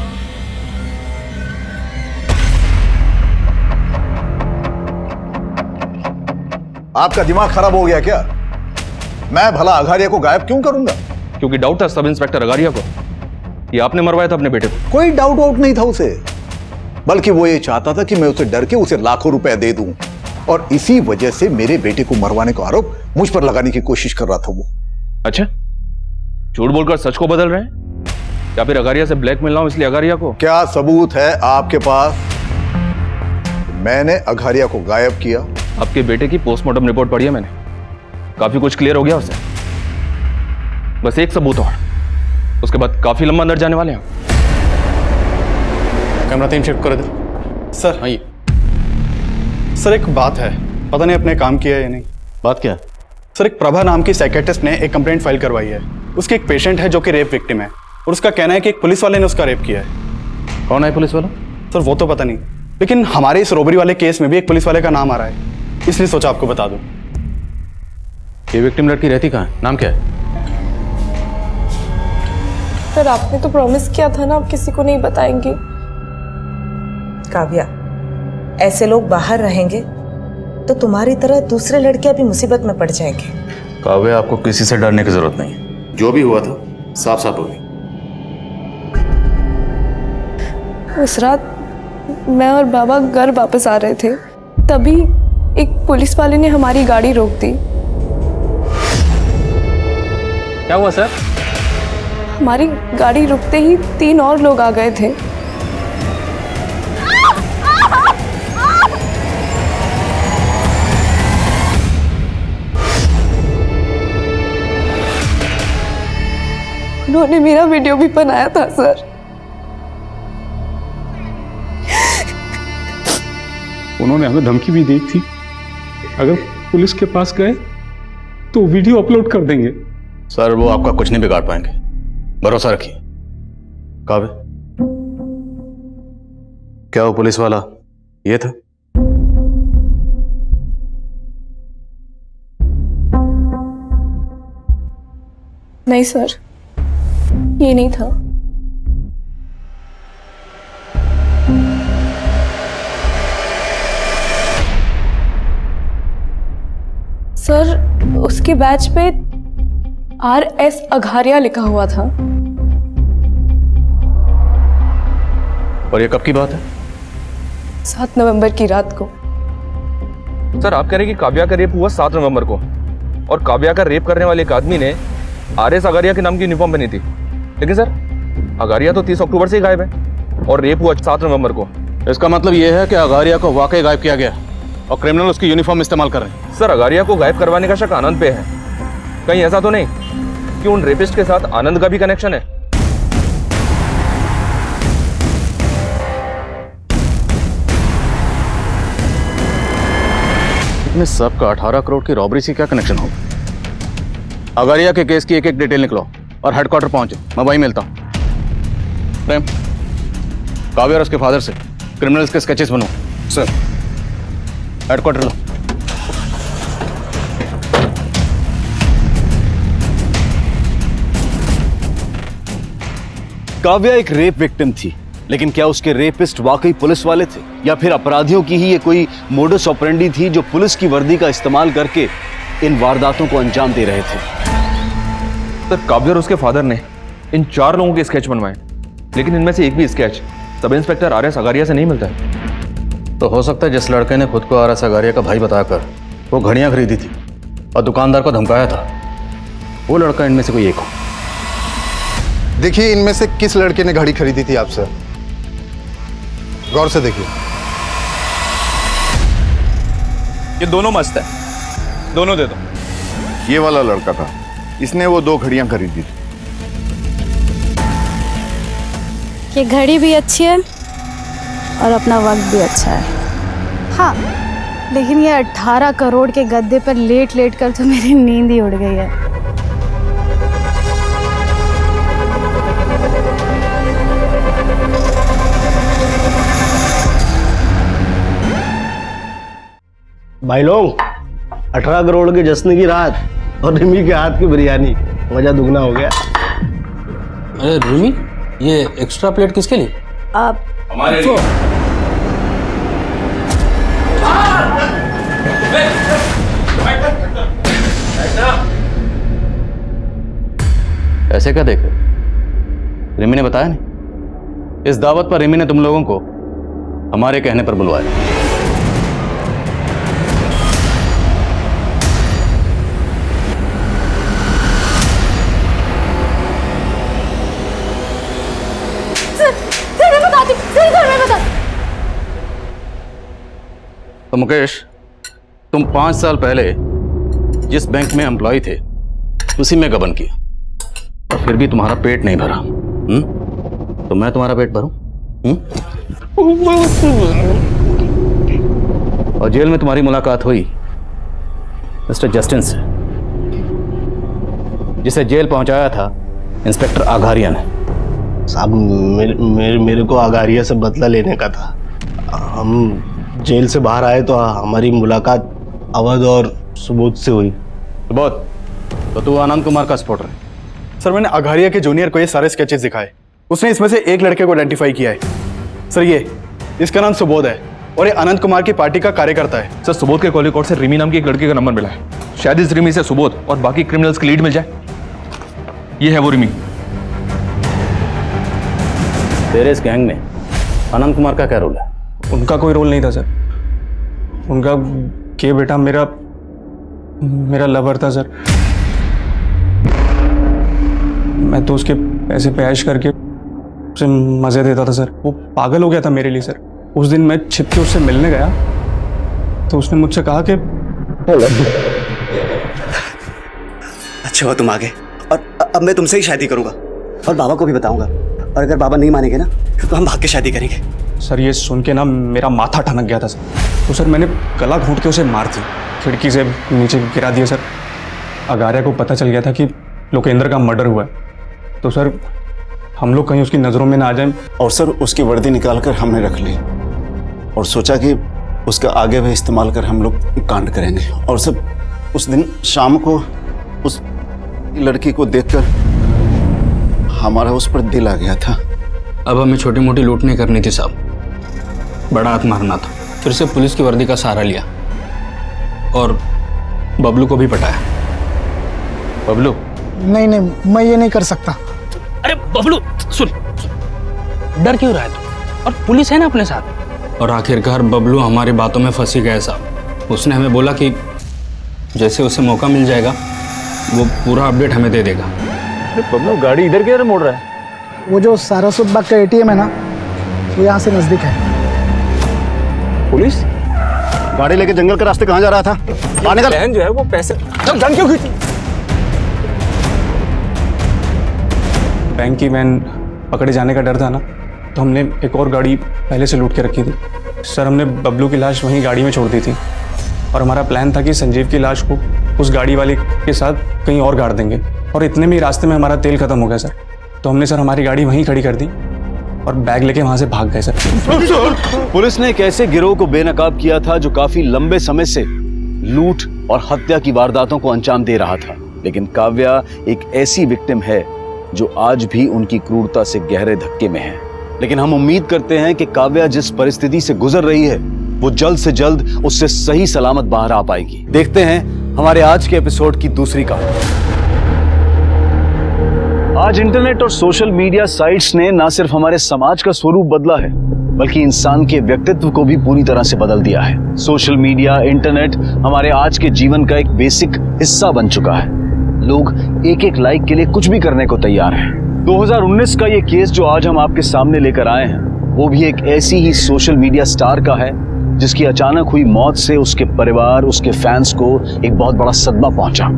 आपका दिमाग खराब हो गया क्या? मैं भला अघारिया को गायब क्यों करूंगा? क्योंकि डाउट था सब इंस्पेक्टर अगारिया को कि आपने मरवाया था अपने बेटे को। कोई डाउट वाउट नहीं था उसे, बल्कि वो ये चाहता था कि मैं उसे डर के उसे लाखों रुपए दे दूं, और इसी वजह से मेरे बेटे को मरवाने का आरोप मुझ पर लगाने की कोशिश कर रहा था वो। अच्छा, झूठ बोलकर सच को बदल रहे हैं या फिर अगारिया से ब्लैकमेल ना हो इसलिए अगारिया को? क्या सबूत है आपके पास? मैंने अघारिया को गायब किया। आपके बेटे की पोस्टमार्टम रिपोर्ट पढ़ी है मैंने, काफी कुछ क्लियर हो गया उससे। बस एक सबूत और, उसके बाद काफी लंबा अंदर जाने वाले हैं। कैमरा 3 शिफ्ट कर दो। सर आइए। सर एक बात है, पता नहीं अपने काम किया है या नहीं। बात क्या? सर एक प्रभा नाम की साइकेट्रिस्ट ने एक कंप्लेंट फाइल करवाई है। उसकी एक पेशेंट है जो कि रेप विक्टिम है, और उसका कहना है कि एक पुलिस वाले ने उसका रेप किया है। कौन है पुलिस वाला? सर वो तो पता नहीं, लेकिन हमारे इस रॉबरी वाले केस में भी एक पुलिस वाले का नाम आ रहा है, इसलिए सोचा आपको बता दूं। ये विक्टिम लड़की रहती कहाँ है? नाम क्या है? सर आपने तो प्रॉमिस किया था ना आप किसी को नहीं बताएंगे। काव्या, ऐसे लोग बाहर रहेंगे तो तुम्हारी तरह दूसरे लड़कियां भी मुसीबत में पड़ जाएंगे। काव्या, आपको किसी से डरने की जरूरत नहीं है। जो भी हुआ था साफ साफ हो गई। उस रात मैं और बाबा घर वापस आ रहे थे, तभी एक पुलिस वाले ने हमारी गाड़ी रोक दी। क्या हुआ सर? हमारी गाड़ी रुकते ही 3 और लोग आ गए थे। उन्होंने मेरा वीडियो भी बनाया था सर। उन्होंने हमें धमकी भी दी थी, अगर पुलिस के पास गए तो वीडियो अपलोड कर देंगे। सर वो आपका कुछ नहीं बिगाड़ पाएंगे, भरोसा रखिए। काव्य, क्या वो पुलिस वाला ये था? नहीं सर, ये नहीं था। सर उसके बैच पे RS अघारिया लिखा हुआ था। और ये कब की बात है? 7 नवंबर की रात को। सर आप कह रहे हैं कि काव्या का रेप हुआ 7 नवंबर को, और काव्या का रेप करने वाले एक आदमी ने RS अगारिया के नाम की यूनिफॉर्म पहनी थी। लेकिन सर अगारिया तो 30 अक्टूबर से ही गायब है और रेप हुआ 7 नवंबर को। इसका मतलब यह है कि अगारिया को वाकई गायब किया गया और क्रिमिनल उसकी यूनिफॉर्म इस्तेमाल कर रहे हैं। सर अगारिया को गायब करवाने का शक आनंद पे है, कहीं ऐसा तो नहीं कि उन रेपिस्ट के साथ आनंद का भी कनेक्शन है? इसमें सबका 18 करोड़ की रॉबरी से क्या कनेक्शन होगा? अगारिया के केस की एक डिटेल निकलो और हेडक्वार्टर पहुंचो, मैं वहीं मिलता हूं। प्रेम, काव्या और उसके फादर से क्रिमिनल्स के स्केचेस बनो। सर। हेडक्वार्टर लो। काव्या एक रेप विक्टिम थी, लेकिन क्या उसके रेपिस्ट वाकई पुलिस वाले थे, या फिर अपराधियों की ही ये कोई मोडस ऑपरेंडी थी जो पुलिस की वर्दी का इस्तेमाल करके इन वारदातों को अंजाम दे रहे थे? सर काव्या और उसके फादर ने इन 4 लोगों के स्केच बनवाए, लेकिन इनमें से एक भी sketch sub inspector RS Agariya से नहीं मिलता है। तो हो सकता है जिस लड़के ने खुद को RS अगारिया का भाई बताकर वो घड़ियां खरीदी थी और दुकानदार को धमकाया था, वो लड़का इनमें से कोई एक हो। देखिए इनमें से किस लड़के ने घड़ी खरीदी थी आपसे, गौर से देखिए। ये दोनों मस्त है, दोनों दे दो। ये वाला लड़का था, इसने वो 2 घड़ियां खरीदी थी। ये घड़ी भी अच्छी है और अपना वक्त भी अच्छा है। हाँ, लेकिन ये 18 करोड़ के गद्दे पर लेट लेट कर तो मेरी नींद ही उड़ गई है। भाई लोग, 18 करोड़ के जश्न की रात और रिमी के हाथ की बिरयानी, मजा दुगना हो गया। अरे रिमी, ये एक्स्ट्रा प्लेट किसके लिए? आप हमारे लिए। भाई ऐसे क्या देख रहे? रिमी ने बताया नहीं? इस दावत पर रिमी ने तुम लोगों को हमारे कहने पर बुलवाया। तो मुकेश, तुम 5 साल पहले जिस बैंक में एम्प्लॉय थे उसी में गबन किया और फिर भी तुम्हारा पेट नहीं भरा। तो मैं तुम्हारा पेट भरूं? और जेल में तुम्हारी मुलाकात हुई मिस्टर जस्टिन से, जिसे जेल पहुंचाया था इंस्पेक्टर आघारिया ने। साहब मेरे को आघारिया से बदला लेने का था। हम जेल से बाहर आए तो हमारी मुलाकात अवध और सुबोध से हुई। सुबोध, तो तू आनंद कुमार का सपोर्टर है? सर, मैंने अघारिया के जूनियर को ये सारे स्केचेस दिखाए। उसने इसमें से एक लड़के को आइडेंटिफाई किया है। सर, इसका नाम सुबोध है और ये आनंद कुमार की पार्टी का कार्यकर्ता है। सर, सुबोध के कॉल रिकॉर्ड से रिमी नाम की एक लड़के का नंबर मिला है। शायद इस रिमी से सुबोध और बाकी क्रिमिनल्स की लीड मिल जाए। ये है वो रिमी। तेरे इस गैंग में आनंद कुमार का क्या रोल है? उनका कोई रोल नहीं था सर। उनका के बेटा मेरा लवर था सर। मैं तो उसके पैसे पे ऐश करके उसे मजे देता था सर। वो पागल हो गया था मेरे लिए सर। उस दिन मैं छिप के उससे मिलने गया तो उसने मुझसे कहा कि अच्छा हुआ तुम आ गए, और अब मैं तुमसे ही शादी करूंगा और बाबा को भी बताऊंगा, और अगर बाबा नहीं मानेंगे ना तो हम भाग के शादी करेंगे। सर, ये सुन के ना मेरा माथा ठनक गया था सर। तो सर मैंने गला घोंट के उसे मार दी, खिड़की से नीचे गिरा दिया सर। अघारिया को पता चल गया था कि लोकेंद्र का मर्डर हुआ है, तो सर हम लोग कहीं उसकी नज़रों में ना आ जाएं। और सर उसकी वर्दी निकाल कर हमने रख ली और सोचा कि उसका आगे भी इस्तेमाल कर हम लोग कांड करेंगे। और सर उस दिन शाम को उस लड़की को देखकर हमारा उस पर दिल आ गया था। अब हमें छोटी मोटी लूट नहीं करनी थी साहब, बड़ा हाथ मारना था। फिर से पुलिस की वर्दी का सहारा लिया और बबलू को भी पटाया। बबलू? नहीं, मैं ये नहीं कर सकता। अरे बबलू सुन, डर क्यों रहा है तू? और पुलिस है ना अपने साथ। और आखिरकार बबलू हमारी बातों में फंसी गया साहब। उसने हमें बोला कि जैसे उसे मौका मिल जाएगा वो पूरा अपडेट हमें दे देगा। अरे बबलू, गाड़ी इधर किधर मोड़ रहा है? वो जो सारस्वत बाग का ATM है ना, वो यहाँ से नजदीक है। पुलिस गाड़ी लेके जंगल के रास्ते कहाँ जा रहा था? आने का बहन जो है वो पैसे गन क्यों खींची? बैंक की वैन पकड़े जाने का डर था ना, तो हमने एक और गाड़ी पहले से लूट के रखी थी सर। हमने बबलू की लाश वहीं गाड़ी में छोड़ दी थी और हमारा प्लान था कि संजीव की लाश को उस गाड़ी वाले के साथ कहीं और गाड़ देंगे। और इतने में ही रास्ते में हमारा तेल खत्म हो गया सर। तो हमने सर हमारी गाड़ी वहीं खड़ी कर दी और बैग लेके वहां से भाग गए सर। पुलिस ने एक ऐसे गिरोह को बेनकाब किया था जो काफी लंबे समय से लूट और हत्या की वारदातों को अंजाम दे रहा था। लेकिन काव्या एक ऐसी विक्टिम है जो आज भी उनकी क्रूरता से गहरे धक्के में है। लेकिन हम उम्मीद करते हैं कि काव्या जिस परिस्थिति से गुजर रही है वो जल्द से जल्द उससे सही सलामत बाहर आ पाएगी। देखते हैं हमारे आज के एपिसोड की दूसरी कहानी। आज इंटरनेट और सोशल मीडिया साइट्स ने न सिर्फ हमारे समाज का स्वरूप बदला है बल्कि इंसान के व्यक्तित्व को भी पूरी तरह से बदल दिया है। सोशल मीडिया, इंटरनेट हमारे आज के जीवन का एक बेसिक हिस्सा बन चुका है। लोग एक एक लाइक के लिए कुछ भी करने को तैयार हैं। 2019 का ये केस जो आज हम आपके सामने लेकर आए हैं वो भी एक ऐसी ही सोशल मीडिया स्टार का है जिसकी अचानक हुई मौत से उसके परिवार, उसके फैंस को एक बहुत बड़ा सदमा पहुंचा।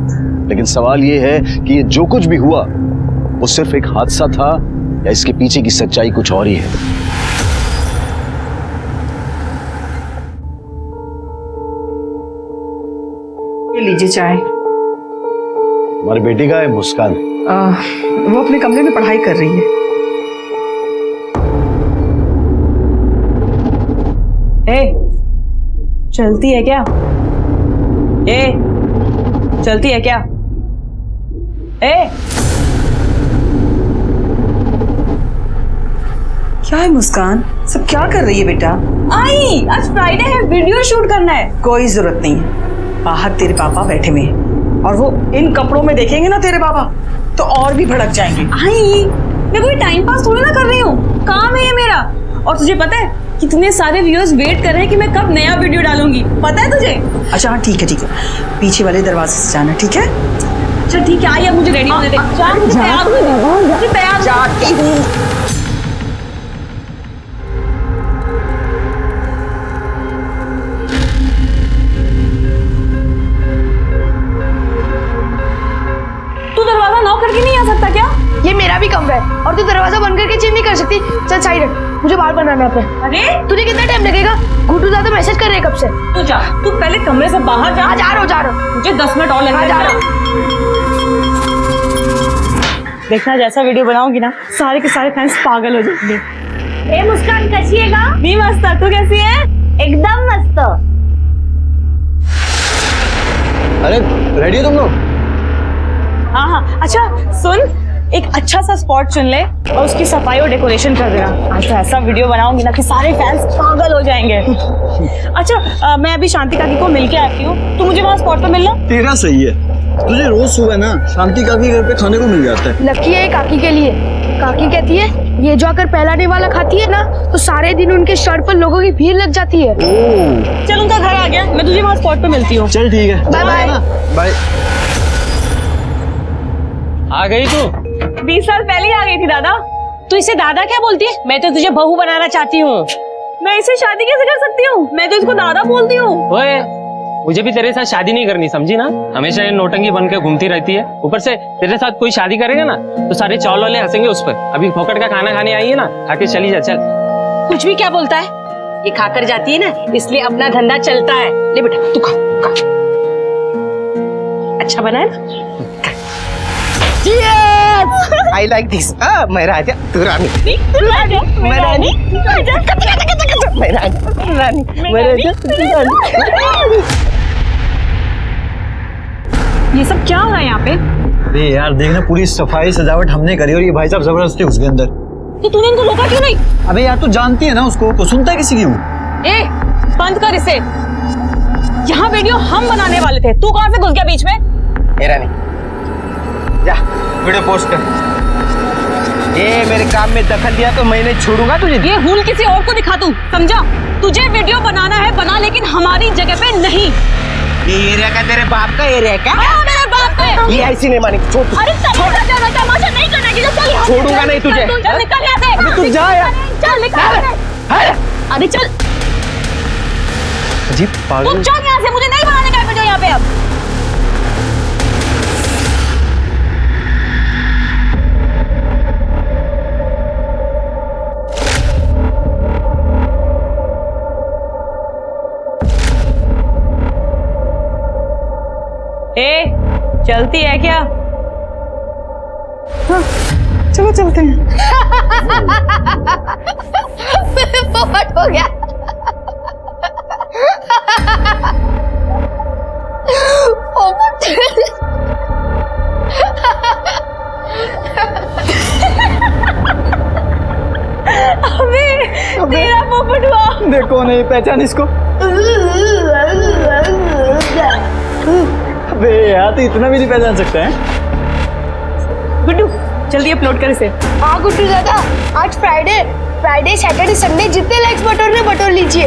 लेकिन सवाल ये है कि ये जो कुछ भी हुआ वो सिर्फ एक हादसा था या इसके पीछे की सच्चाई कुछ और ही है। ये लीजिए चाय। हमारी बेटी का है मुस्कान। वो अपने कमरे में पढ़ाई कर रही है। चलती है क्या? चलती है क्या? क्या है मुस्कान, सब क्या कर रही है बेटा? आई, आज फ्राइडे है, वीडियो शूट करना है। कोई जरूरत नहीं है, बाहर तेरे पापा बैठे हुए हैं। और वो इन कपड़ों में देखेंगे ना तेरे बाबा तो और भी भड़क जाएंगे। आई मैं कोई टाइम पास थोड़ी ना कर रही हूँ, काम है ये मेरा। और तुझे पता है कितने सारे व्यूअर्स वेट कर रहे हैं कि मैं कब नया वीडियो डालूंगी, पता है तुझे? अच्छा हाँ ठीक है, पीछे वाले दरवाजे से जाना, ठीक है? अच्छा ठीक है, आई अब मुझे रेडी होने दे। मुझे तैयार जाती हूँ। तू दरवाजा नॉक करके नहीं आ सकता क्या? ये मेरा भी कमरा है और तू दरवाजा बंद करके चेंज नहीं कर सकती। चल साइड हट, मुझे बाल बनाना है अपने। अरे तुझे कितना टाइम लगेगा? गुड्डू ज्यादा मैसेज कर रहे हैं कब से। तू जा, तू पहले कमरे से बाहर जा। जा रहा हूँ। मुझे 10 मिनट और लगेंगे। जा रहा हूँ। देखना जैसा वीडियो बनाऊंगी ना, सारे के सारे फैंस पागल हो जाएंगे। ए मुस्कान कैसी है? मी मस्त, तू कैसी है? एकदम मस्त। अरे रेडी हो तुम लोग? हाँ हाँ, अच्छा सुन, एक अच्छा सा स्पॉट चुन ले और उसकी सफाई और डेकोरेशन कर देना। आज तो ऐसा वीडियो बनाऊंगी ना कि सारे फैंस पागल हो जाएंगे। अच्छा मैं अभी शांति काकी को मिलके आती हूँ, तू मुझे वहाँ स्पॉट पे मिलना। तेरा सही है, तुझे रोज सुबह ना शांति काकी घर पे खाने को मिल जाता है। लकी है काकी के लिए। काकी कहती है ये जो आकर पहलाने वाला खाती है ना तो सारे दिन उनके शर्ट पर लोगों की भीड़ लग जाती है। चल उनका घर आ गया, मैं तुझे वहाँ स्पॉट पे मिलती हूँ। चल ठीक है, बाय बाय। बाय। आ गई तू? 20 साल पहले ही आ गई थी दादा। तू इसे दादा क्या बोलती है? मैं तो तुझे बहू बनाना चाहती हूँ। मैं इसे शादी कैसे कर सकती हूँ? मैं तो इसको दादा बोलती हूँ। ओए, मुझे भी तेरे साथ शादी नहीं करनी, समझी ना? हमेशा ये नौटंकी बन के घूमती रहती है। ऊपर से तेरे साथ कोई शादी करेगा ना तो सारे चौल वाले हंसेंगे उस पर। अभी फोकट का खाना खाने आई है ना, खाके चली जा। चल। कुछ भी क्या बोलता है? ये खाकर जाती है ना इसलिए अपना धंधा चलता है। ले बेटा तू खा। अच्छा बना है ना? I like this. मैं राजा, तू रानी। मैं रानी। मैं रानी। ये सब क्या हो रहा है यहाँ पे? अरे यार देखना, पूरी सफाई सजावट हमने करी और ये भाई साहब जबरदस्ती घुस गए अंदर। तो तूने इनको रोका क्यों नहीं? अबे यार तू जानती है ना उसको, तो सुनता है किसी की हूँ। ए बंद कर इसे। यहाँ वीडियो हम बनाने वाले थे, तू कहाँ से घुस गया बीच में? ए रानी, जा वीडियो पोस्ट कर। ये मेरे काम में दखल दिया तो मैं नहीं छोड़ूंगा तुझे। ये हुल किसी और को दिखा तू, समझा? तुझे वीडियो बनाना है बना, लेकिन हमारी जगह पे नहीं। ये एरिया का तेरे बाप का एरिया है क्या? हाँ, मेरे बाप का है। ये ऐसी नहीं मानेगी, छोड़। अरे तमाशा नहीं करना कि चल यहाँ से। छोड़ूंगा नहीं तुझे। चल निकल यहाँ से। अबे तू जा यार। चल निकल। अरे चल। अजीब पागल। तू चल यहाँ से, मुझे नहीं बनाने का वीडियो यहाँ पे अब। ए, चलती है क्या? हाँ, चलो चलते हैं। पोपट हो गया। पोपट। अबे तेरा पोपट हुआ। देखो नहीं पहचान इसको। अबे यार तो इतना भी नहीं पहचान सकते हैं। गुड्डू जल्दी अपलोड कर इसे। हाँ गुड्डू दादा, आज फ्राइडे सैटरडे संडे जितने लाइक्स बटोरने बटोर लीजिए।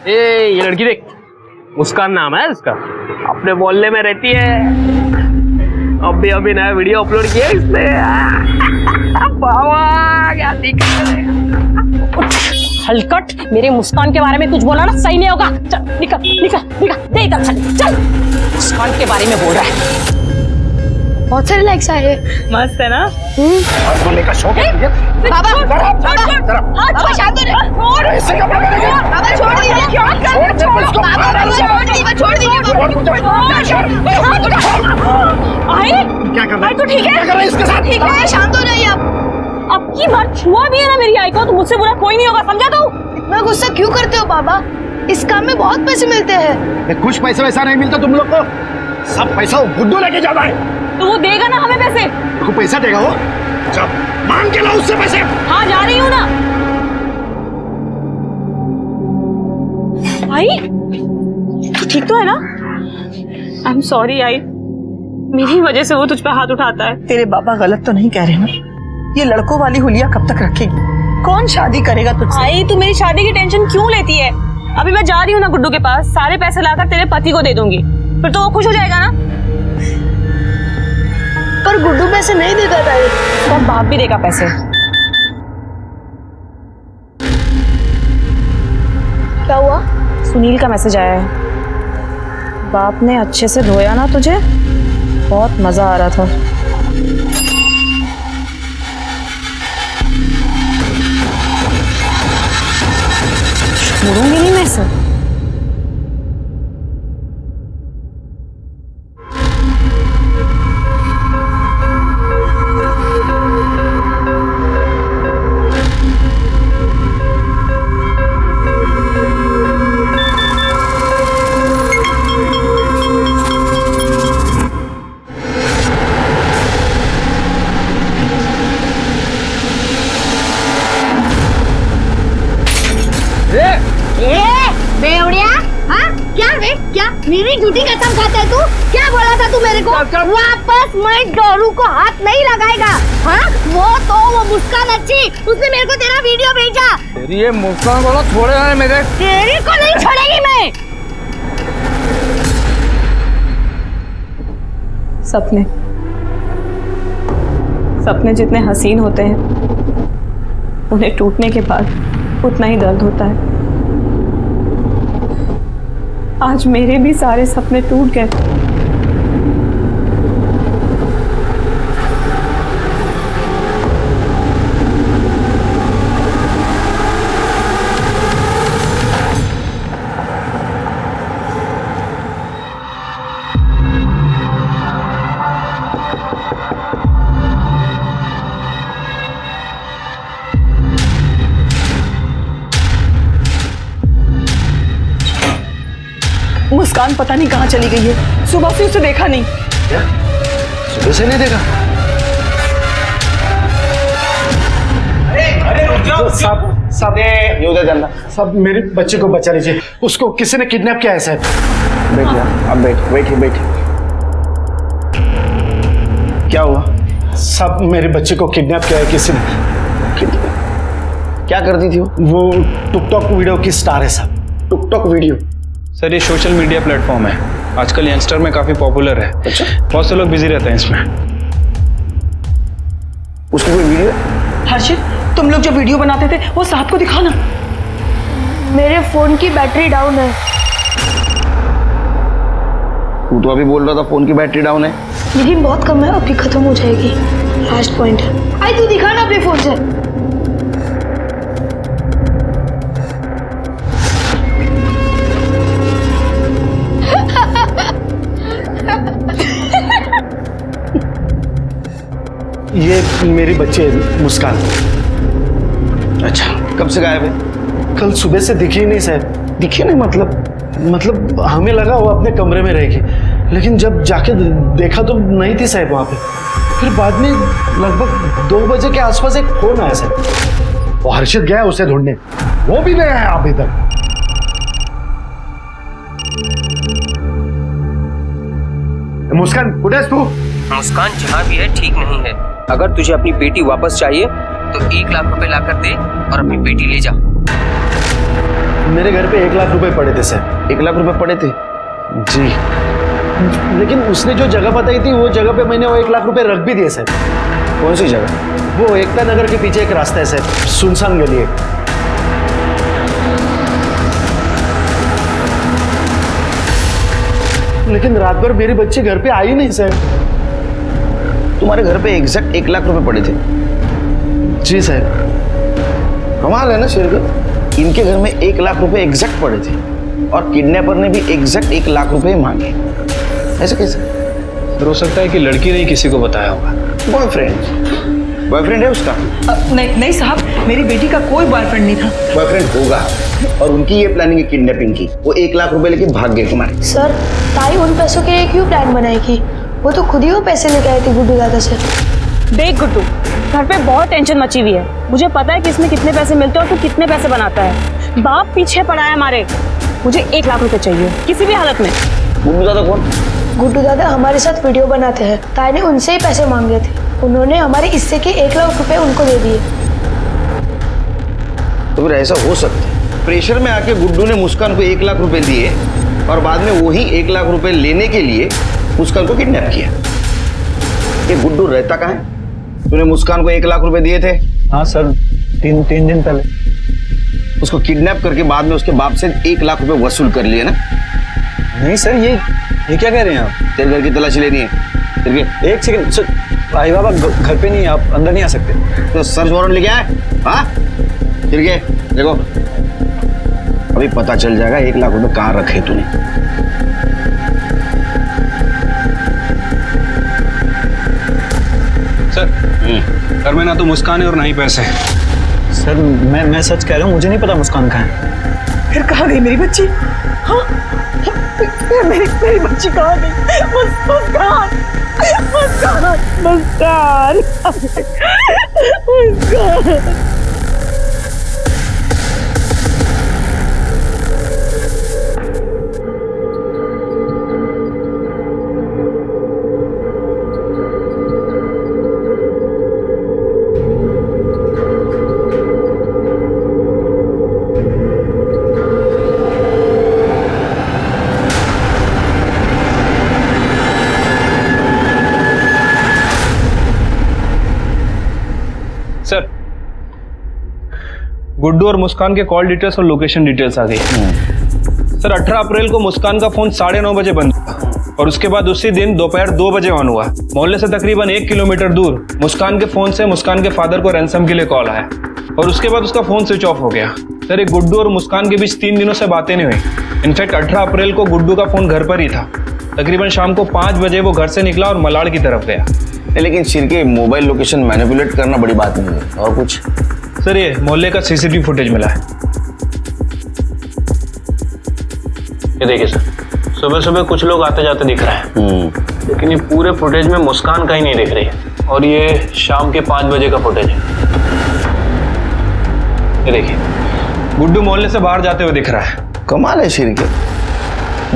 ये लड़की देख, मुस्कान नाम है इसका, अपने मोहल्ले में रहती है। अभी नया वीडियो अपलोड किया इसने। बाबा क्या दिक्कत है? हलकट, मेरे मुस्कान के बारे में कुछ बोला ना सही नहीं होगा। चल निकल निकल निकल, दे इधर चल। मुस्कान के बारे में बोल रहा है। बहुत सारे लाइक्स आए। मस्त है ना? हाथ बोलने का शौक है बाबा बाबा शांत हो जाओ। बाबा छोड़ दीजिए। क्या कर रहा है? तो ठीक है, क्या कर रहा है इसके साथ? ठीक है, शांत हो जाइए आप। अब की बार छुआ भी है ना मेरी आई को तो मुझसे बुरा कोई नहीं होगा, समझा तू? इतना गुस्सा क्यों करते हो बाबा? इस काम में बहुत पैसे मिलते हैं। कुछ पैसा वैसा नहीं मिलता तुम लोग को, सब पैसा वो गुड्डू लेके जाना है। तो वो देगा ना हमें पैसे? तो पैसा देगा वो, जब मांग के लाओ उससे पैसे। हाँ जा रही हूँ ना। भाई तू ठीक तो है ना? सॉरी आई, मेरी वजह से वो तुझ पे हाथ उठाता है। तेरे बाबा गलत तो नहीं कह रहे ना? ये लड़कों वाली हुलिया कब तक रखेगी? कौन शादी करेगा तुझसे? आई, तू मेरी शादी की टेंशन क्यों लेती है? अभी मैं जा रही हूँ ना गुड्डू के पास, सारे पैसे लाकर तेरे पति को दे दूंगी, फिर तो वो खुश हो जाएगा ना। पर गुड्डू पैसे नहीं देगा ताई। तो बाप भी देगा पैसे। क्या हुआ? सुनील का मैसेज आया है। बाप ने अच्छे से धोया ना तुझे, बहुत मजा आ रहा था। छोड़ूंगी नहीं मैं इसे। बेवड़िया, हाँ क्या रे? क्या मेरी झूठी कसम खाता है तू? क्या बोला था तू मेरे को? वापस मैं डोरू को हाथ नहीं लगाएगा। हाँ वो मुस्कान अच्छी, उसने मेरे को तेरा वीडियो भेजा। तेरी ये मुस्कान वाला छोड़े हैं मेरे। तेरी को नहीं छोड़ेगी मैं। सपने जितने हसीन होते हैं, उन्हें टूटने के बाद उतना ही दर्द होता है। आज मेरे भी सारे सपने टूट गए। मुस्कान पता नहीं कहाँ चली गई है, सुबह से उसे देखा नहीं। क्या? सुबह से नहीं देखा? अरे रुक जाओ साहब, ये उधर चलना। साहब मेरे बच्चे को बचा लीजिए, उसको किसी ने किडनैप किया है साहब। बैठिए, अब बैठिए। क्या हुआ? साहब मेरे बच्चे को किडनैप किया है किसी ने। क्या करती थी वो टिकटॉक वीडियो की स्टार है साहब। TikTok video? सर ये सोशल मीडिया प्लेटफॉर्म है, आजकल यंगस्टर में काफी पॉपुलर है। अच्छा, बहुत से लोग बिजी रहते हैं इसमें। उसकी कोई वीडियो? हर्षित, तुम लोग जो वीडियो बनाते थे वो साहब को दिखाओ ना। मेरे फोन की बैटरी डाउन है। तू तो अभी बोल रहा था फोन की बैटरी डाउन है। लेकिन बहुत कम है, अभी खत्म हो जाएगी। लास्ट पॉइंट है। आई तू दिखा ना अपने फोन से। ये मेरी बच्चे मुस्कान। अच्छा, कब से गायब है? कल सुबह से दिखी ही नहीं साहब। दिखी नहीं मतलब हमें लगा वो अपने कमरे में रहेगी, लेकिन जब जाके देखा तो नहीं थी साहब वहां पे। फिर बाद में लगभग 2 बजे के आसपास एक फोन आया साहब। वो हर्षित गया उसे ढूंढने, वो भी नहीं आया अभी तक। मुस्कान कुछ तू? मुस्कान जहाँ भी है ठीक नहीं है। अगर तुझे अपनी बेटी वापस चाहिए तो 1 लाख रुपए लाकर दे और अपनी बेटी ले जा। मेरे घर पे 1 लाख रुपए पड़े थे सर। 1 लाख रुपए पड़े थे? जी, लेकिन उसने जो जगह बताई थी वो जगह पे मैंने वो 1 लाख रुपए रख भी दिए सर। कौन सी जगह? वो एकता नगर के पीछे एक रास्ता है सर, सुनसान गली है। लेकिन रात भर मेरे बच्चे घर पे आई नहीं सर। तुम्हारे घर पे एग्जैक्ट 1 लाख रुपए पड़े थे? जी सर। कमाल है ना शेरगढ़, इनके घर में 1 लाख रुपए एग्जैक्ट पड़े थे और किडनैपर ने भी एग्जैक्ट 1 लाख रुपए मांगे। ऐसे कैसे? हो सकता है कि लड़की ने किसी को बताया होगा। बॉयफ्रेंड है उसका? नहीं साहब, मेरी बेटी का कोई बॉयफ्रेंड नहीं था। बॉयफ्रेंड होगा, और उनकी ये प्लानिंग है किडनैपिंग की। वो 1 लाख रुपए लेके भाग गए तुम्हारे। सर ताई उन पैसों के लिए क्यों प्लान बनाएगी? वो तो खुद ही वो पैसे लेके आई थी गुड्डू दादा से। देख गुड्डू, घर पे बहुत टेंशन मची हुई है। मुझे पता है कि इसमें कितने पैसे मिलते हैं और तू कितने पैसे बनाता है। बाप पीछे पड़ा है हमारे। मुझे 1 लाख रुपए चाहिए किसी भी हालत में। गुड्डू दादा कौन? गुड्डू दादा हमारे साथ वीडियो बनाते हैं, ताई ने उनसे ही पैसे मांगे थे, उन्होंने हमारे हिस्से के 1 लाख रुपए उनको दे दिए। तो फिर ऐसा हो सकता है प्रेशर में आके गुड्डू ने मुस्कान को 1 लाख रुपए दिए और बाद में वही 1 लाख रुपए लेने के लिए मुस्कान को किडनैप किया। ये गुड्डू रहता कहाँ है? तूने मुस्कान को 1 लाख रुपए दिए थे? हाँ सर, तीन दिन पहले। उसको किडनैप करके बाद में उसके बाप से 1 लाख रुपए वसूल कर लिए ना? नहीं सर, ये क्या कह रहे हैं आप? तेरे घर की तलाशी लेनी है। तेरे एक सेकंड सर, भाई बाबा घर पे नहीं, आप अंदर नहीं आ सकते। तो सर्च वारंट लेके आए? हाँ तिरके देखो, अभी पता चल जाएगा 1 लाख रुपए कहाँ रखे तूने। सर घर में ना तो मुस्कान है और ना ही पैसे। सर मैं सच कह रहा हूँ, मुझे नहीं पता मुस्कान कहाँ है। फिर कहाँ गई मेरी बच्ची? हाँ मेरी बच्ची कहाँ गई? मुस्कान मुस्कान मुस्कान मुस्कान। सर गुड्डू और मुस्कान के कॉल डिटेल्स और लोकेशन डिटेल्स आ गई। सर 18 अप्रैल को मुस्कान का फोन 9:30 बजे बंद हुआ और उसके बाद उसी दिन दोपहर 2 बजे ऑन हुआ। मोहल्ले से तकरीबन 1 किलोमीटर दूर मुस्कान के फोन से मुस्कान के फादर को रैंसम के लिए कॉल आया और उसके बाद उसका फोन स्विच ऑफ हो गया। सर ये गुड्डू और मुस्कान के बीच 3 दिनों से बातें नहीं हुई। इनफैक्ट 18 अप्रैल को गुड्डू का फोन घर पर ही था। तकरीबन शाम को 5 बजे वो घर से निकला और मलाड़ की तरफ गया। लेकिन सिर के मोबाइल लोकेशन मैनिपुलेट करना बड़ी बात नहीं है। और कुछ? सर ये मोहल्ले का सीसीटीवी फुटेज मिला है। ये देखिए सर, सुबह सुबह कुछ लोग आते जाते दिख रहे हैं, लेकिन ये पूरे फुटेज में मुस्कान कहीं नहीं दिख रही है। और ये शाम के 5 बजे का फुटेज है। ये देखिए गुड्डू मोहल्ले से बाहर जाते हुए दिख रहा है। कमाल है सिर के,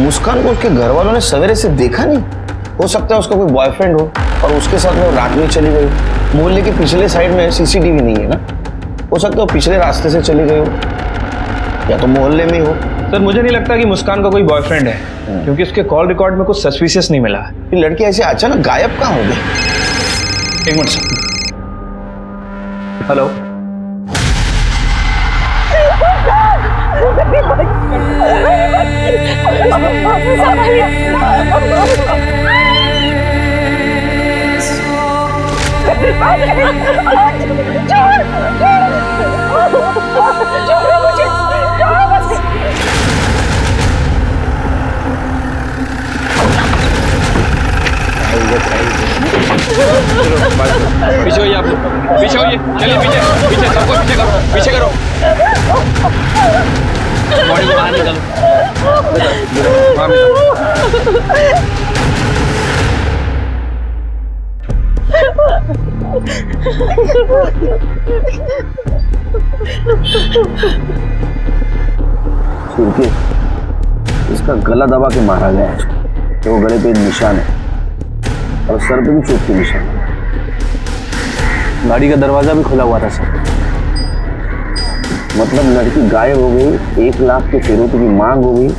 मुस्कान को उसके घर वालों ने सवेरे से देखा नहीं। हो सकता है उसका कोई बॉयफ्रेंड हो और उसके साथ वो रात में चली गई। मोहल्ले के पिछले साइड में सीसीटीवी नहीं है ना, हो सकता है वो पिछले रास्ते से चली गई हो या तो मोहल्ले में ही हो। सर मुझे नहीं लगता कि मुस्कान का कोई बॉयफ्रेंड है, क्योंकि उसके कॉल रिकॉर्ड में कुछ सस्पिशियस नहीं मिला। ये लड़की ऐसे अचानक गायब कहाँ हो गई? 1 मिनट सर। हेलो पीछे होइए आप, पीछे होइए, चलिए पीछे पीछे, सबको पीछे करो, पीछे करो। बॉडी को बाहर निकालो, बाहर निकालो। इसका गला दबा के मारा गया है। तो गले पे निशान है और सर पे भी चोट के निशान है। गाड़ी का दरवाजा भी खुला हुआ था सर। मतलब लड़की गायब हो गई, 1 लाख के फिरौती की मांग हो गई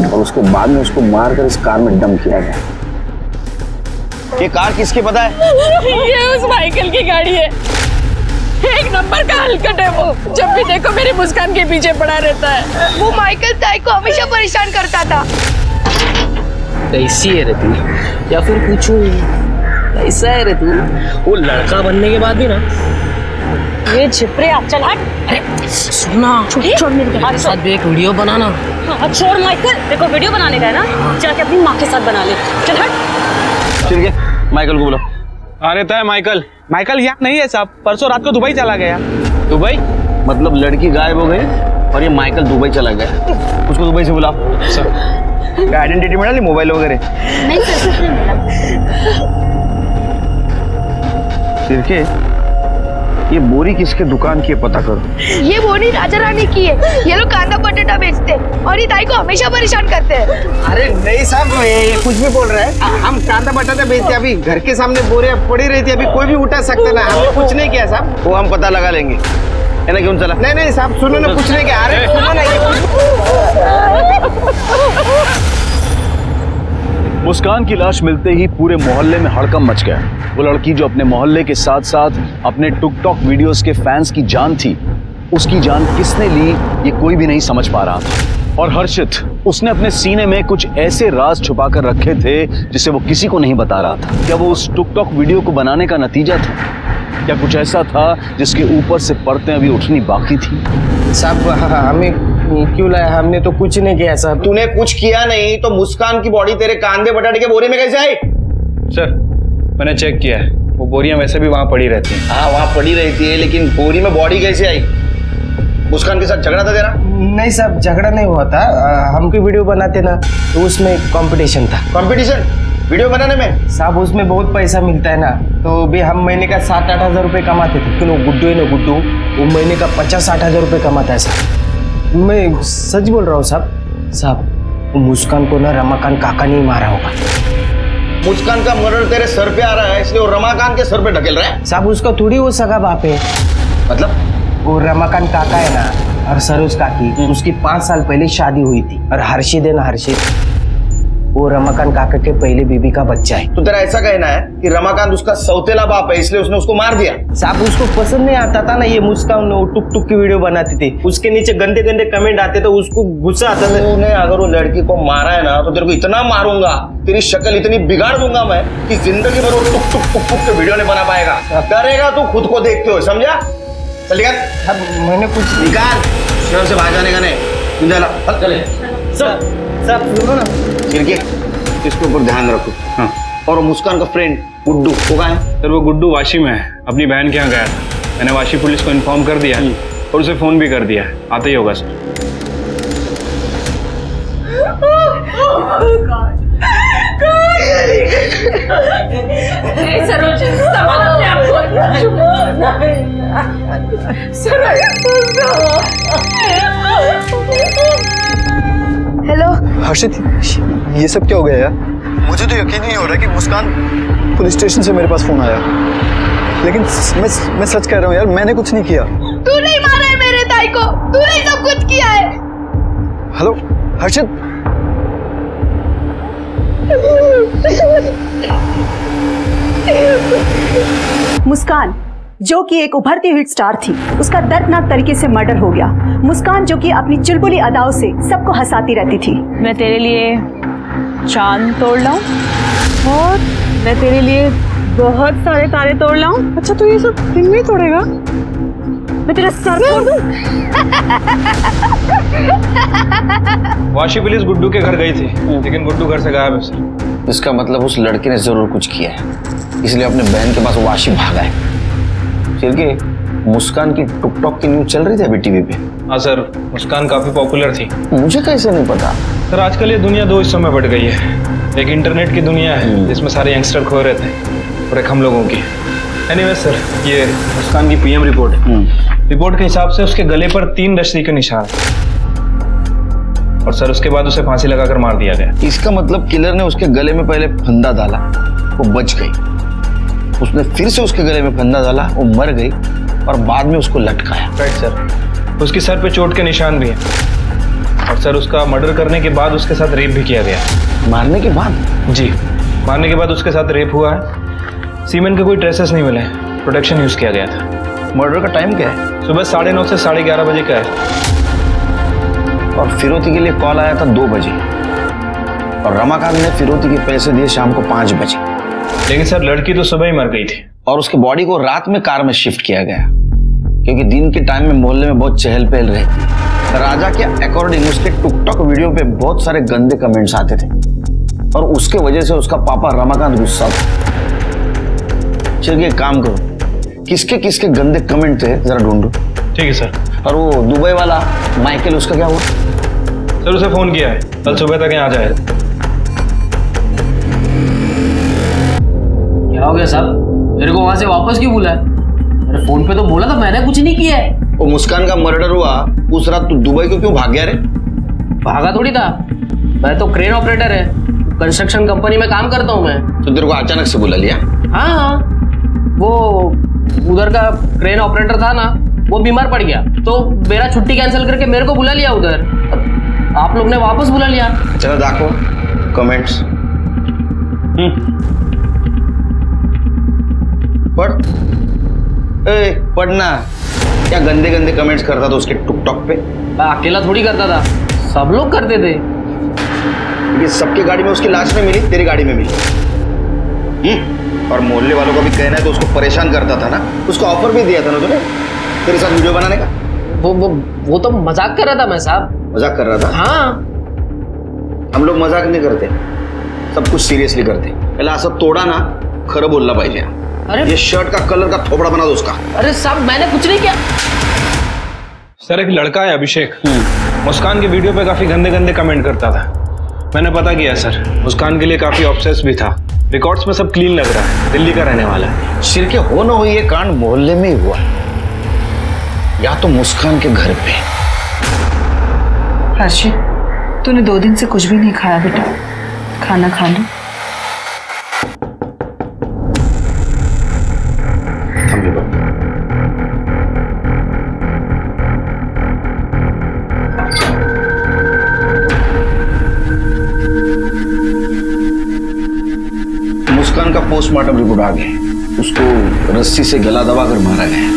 और उसके बाद में उसको मारकर इस कार में डंप किया गया। ये कार किसकी पता है? ये उस माइकल की गाड़ी है। 1 नंबर का हलकट है वो, जब भी देखो मेरी मुस्कान के पीछे पड़ा रहता है। वो माइकल ताई को हमेशा परेशान करता था। कैसी है रे तू, या फिर पूछूं कैसा है रे तू? वो लड़का बनने के बाद भी ना ये छिपरे आप चल हट। अरे सुना, छोड़ मेरे मेरे साथ भी एक वीडियो बनाना। हाँ छोड़ माइकल, देखो वीडियो बनाने का है ना, जाके अपनी माँ के साथ बना ले। चल हट। ठीक है, माइकल को बुलाओ। आ रहता है माइकल। माइकल यहाँ नहीं है साहब, परसों रात को दुबई चला गया। दुबई? मतलब लड़की गायब हो गई और ये माइकल दुबई चला गया। उसको दुबई से बुलाओ। सर आइडेंटिटी मिला ली, मोबाइल वगैरह? नहीं सर, कुछ नहीं मिला। सिरके ये बोरी किसके दुकान की है पता करो। ये बोरी राजा रानी की है। ये लोग कांदा बटाटा बेचते हैं और ये ताई को हमेशा परेशान करते हैं। अरे नहीं साहब, ये कुछ भी बोल रहे हैं। हम कांदा बटाटा बेचते, अभी घर के सामने बोरियां पड़ी रही थी, अभी कोई भी उठा सकता ना। हमने कुछ नहीं किया साहब। वो हम पता लगा लेंगे, है ना? क्यों चला? नहीं नहीं साहब सुनो ना, कुछ नहीं किया। अरे सुनो ना, मुस्कान की लाश मिलते ही पूरे मोहल्ले में हड़कंप मच गया। वो लड़की जो अपने मोहल्ले के साथ साथ अपने टिकटॉक वीडियोस के फैंस की जान थी, उसकी जान किसने ली ये कोई भी नहीं समझ पा रहा था। और हर्षित, उसने अपने सीने में कुछ ऐसे राज छुपा कर रखे थे जिसे वो किसी को नहीं बता रहा था। क्या वो उस टिकटॉक वीडियो को बनाने का नतीजा था? क्या कुछ ऐसा था जिसके ऊपर से परतें अभी उठनी बाकी थी? साहब हमें क्यों लाया? हमने तो कुछ नहीं किया साहब। तूने कुछ किया नहीं तो मुस्कान की बॉडी तेरे कांदे बटाटे के बोरे में कैसे आई? सर मैंने चेक किया है, वो बोरियां वैसे भी वहाँ पड़ी रहती हैं। हाँ वहाँ पड़ी रहती है, लेकिन बोरी में बॉडी कैसे आई? मुस्कान के साथ झगड़ा था तेरा? नहीं साहब, झगड़ा नहीं हुआ था। हम कोई वीडियो बनाते ना तो उसमें कंपटीशन था। कंपटीशन वीडियो बनाने में? साहब उसमें बहुत पैसा मिलता है ना, तो भी हम महीने का 7-8 हज़ार रुपये कमाते थे। लेकिन वो गुड्डू है ना, गुड्डू वो महीने का 50-60 हज़ार रुपये कमाता है साहब। मैं सच बोल रहा हूँ साहब। साहब वो मुस्कान को ना रमाकांत काका नहीं मारा होगा। मुस्कान का मर्डर तेरे सर पे आ रहा है, इसलिए वो रमाकांत के सर पे ढकेल रहा है? साहब उसका थोड़ी वो सगा बाप है। मतलब? वो रमाकांत काका है ना, और सरोज काकी, उसकी 5 साल पहले शादी हुई थी। और हर्षित है ना, हर्षित वो रमाकांत काका के पहले बीबी का बच्चा है। तो तेरा ऐसा कहना है कि रमाकांत उसका सौतेला बाप है, इसलिए उसने उसको मार दिया? साहब उसको पसंद नहीं आता था ना ये मुस्कान, वो टुक टुक की वीडियो बनाती थी, उसके नीचे गंदे गंदे कमेंट आते तो उसको गुस्सा आता था। तूने अगर वो लड़की को मारा है ना तो तेरे को इतना मारूंगा, तेरी शक्ल इतनी बिगाड़ दूंगा मैं कि जिंदगी भर वो टुक टुक टुक टुक के वीडियो नहीं बना पाएगा। करेगा तू खुद को देखते हो, समझा? चल निकाल। मैंने कुछ निकाल, शहर से बाहर जाने का नहीं। चले सब सुनो ना, छिड़के इसके ऊपर ध्यान रखो। हाँ। और मुस्कान का फ्रेंड गुड्डू वो कहाँ है? सर वो गुड्डू वाशी में है, अपनी बहन के यहाँ गया था। मैंने वाशी पुलिस को इन्फॉर्म कर दिया और उसे फोन भी कर दिया, आते ही होगा सर। हेलो हर्षित, ये सब क्या हो गया यार? मुझे तो यकीन नहीं हो रहा कि मुस्कान पुलिस स्टेशन से मेरे पास फोन आया, लेकिन मैं सच कह रहा हूँ यार, मैंने कुछ नहीं किया। तू नहीं मारा है मेरे ताई को, तूने सब कुछ किया है। हेलो हर्षित, मुस्कान जो कि एक उभरती हुई स्टार थी, उसका दर्दनाक तरीके से मर्डर हो गया। मुस्कान जो कि अपनी चुलबुली अदाओं से सबको हंसाती रहती थी। मैं तेरे लिए चांद तोड़ लाऊं और मैं तेरे लिए बहुत सारे तारे तोड़ लाऊं। अच्छा तू ये सब दिन में ही तोड़ेगा? मैं तेरा सर फोड़ दूं। वाशी पुलिस गुड्डू के घर गई थी, लेकिन गुड्डू घर से गायब है सर। इसका मतलब उस लड़के ने जरूर कुछ किया है, इसलिए अपने बहन के पास वाशी भागा है। क्योंकि मुस्कान की टिकटॉक की न्यूज चल रही थी अभी टीवी पे। हाँ सर, मुस्कान काफी पॉपुलर थी। मुझे कैसे नहीं पता? सर आजकल ये दुनिया दो हिस्सों में बट गई है, एक इंटरनेट की दुनिया है जिसमें सारे यंगस्टर खो रहे थे, और एक हम लोगों की। एनीवे सर, ये मुस्कान की पीएम रिपोर्ट है। रिपोर्ट के हिसाब से उसके गले पर 3 रस्सी के निशान, और सर उसके बाद उसे फांसी लगाकर मार दिया गया। इसका मतलब किलर ने उसके गले में पहले फंदा डाला, वो बच गई, उसने फिर से उसके गले में फंदा डाला, वो मर गई, और बाद में उसको लटकाया। Right sir. उसके सर पे चोट के निशान भी हैं, और सर उसका मर्डर करने के बाद उसके साथ रेप भी किया गया। मारने के बाद? जी, मारने के बाद उसके साथ रेप हुआ है। सीमेन के कोई ट्रेसेस नहीं मिले, प्रोटेक्शन यूज किया गया था। मर्डर का टाइम क्या है? सुबह 9:30 से 11:30 बजे का है। और फिरौती के लिए कॉल आया था 2 बजे, और रमाकांत ने फिरौती के पैसे दिए शाम को 5 बजे। लेकिन सर लड़की तो सुबह ही मर गई थी, और उसके बॉडी को रात में कार में शिफ्ट किया गया, क्योंकि दिन के टाइम में मोहल्ले में बहुत चहल पहल रहती। राजा के अकॉर्डिंग उसके टिकटॉक वीडियो पे बहुत सारे गंदे कमेंट्स आते थे, और उसके वजह से उसका पापा रमाकांत गुस्सा था। चलिए एक काम करो, किसके किसके गंदे कमेंट थे जरा ढूंढो। ठीक है सर। और वो दुबई वाला माइकल, उसका क्या हुआ? सर उसे फोन किया है, कल सुबह तक यहाँ आ जाए। क्या हो गया साहब, मेरे को वहां से वापस क्यों बुलाया? अरे फोन पे तो बोला था, मैंने कुछ नहीं किया है। वो मुस्कान का मर्डर हुआ उस रात तू दुबई को क्यों भाग गया रे? भागा थोड़ी था, मैं तो क्रेन ऑपरेटर है, कंस्ट्रक्शन कंपनी में काम करता हूँ मैं। तो तेरे को अचानक से बुला लिया? हाँ, वो उधर का क्रेन ऑपरेटर था ना, वो बीमार पड़ गया तो मेरा छुट्टी कैंसिल करके मेरे को बुला लिया उधर। आप लोग ने वापस बुला लिया। चलो देखो कमेंट्स। पढ़, पढ़ना। क्या गंदे गंदे कमेंट्स करता था उसके टिकटॉक पे? मैं अकेला थोड़ी करता था, सब लोग करते थे। ये सबकी गाड़ी में उसकी लाश में मिली, तेरी गाड़ी में मिली। और मोहल्ले वालों का भी कहना है तो उसको परेशान करता था ना, उसको ऑफर भी दिया था ना तूने तेरे साथ वीडियो बनाने का। वो तो मजाक कर रहा था मैं साहब। मजाक कर रहा था? हाँ। हम लोग मजाक नहीं करते, सब कुछ सीरियसली करते। पहले असं तोड़ा ना, खरं बोलला पाहिजे। अरे ये शर्ट का कलर का थोपड़ा बना दो उसका। अरे साहब मैंने कुछ नहीं किया। सर एक लड़का है अभिषेक, मुस्कान की वीडियो पे काफी गंदे गंदे कमेंट करता था। मैंने पता किया सर, मुस्कान के लिए काफी ऑब्सेस भी था। रिकॉर्ड्स में सब क्लीन लग रहा है, दिल्ली का रहने वाला है। सिर के हो ना हो ये कांड मोहल्ले में ही हुआ, या तो मुस्कान के घर पे। हर्षित, तूने 2 दिन से कुछ भी नहीं खाया बेटा, खाना खा लो। मुस्कान का पोस्टमार्टम रिपोर्ट आ गया, उसको रस्सी से गला दबाकर मारा गया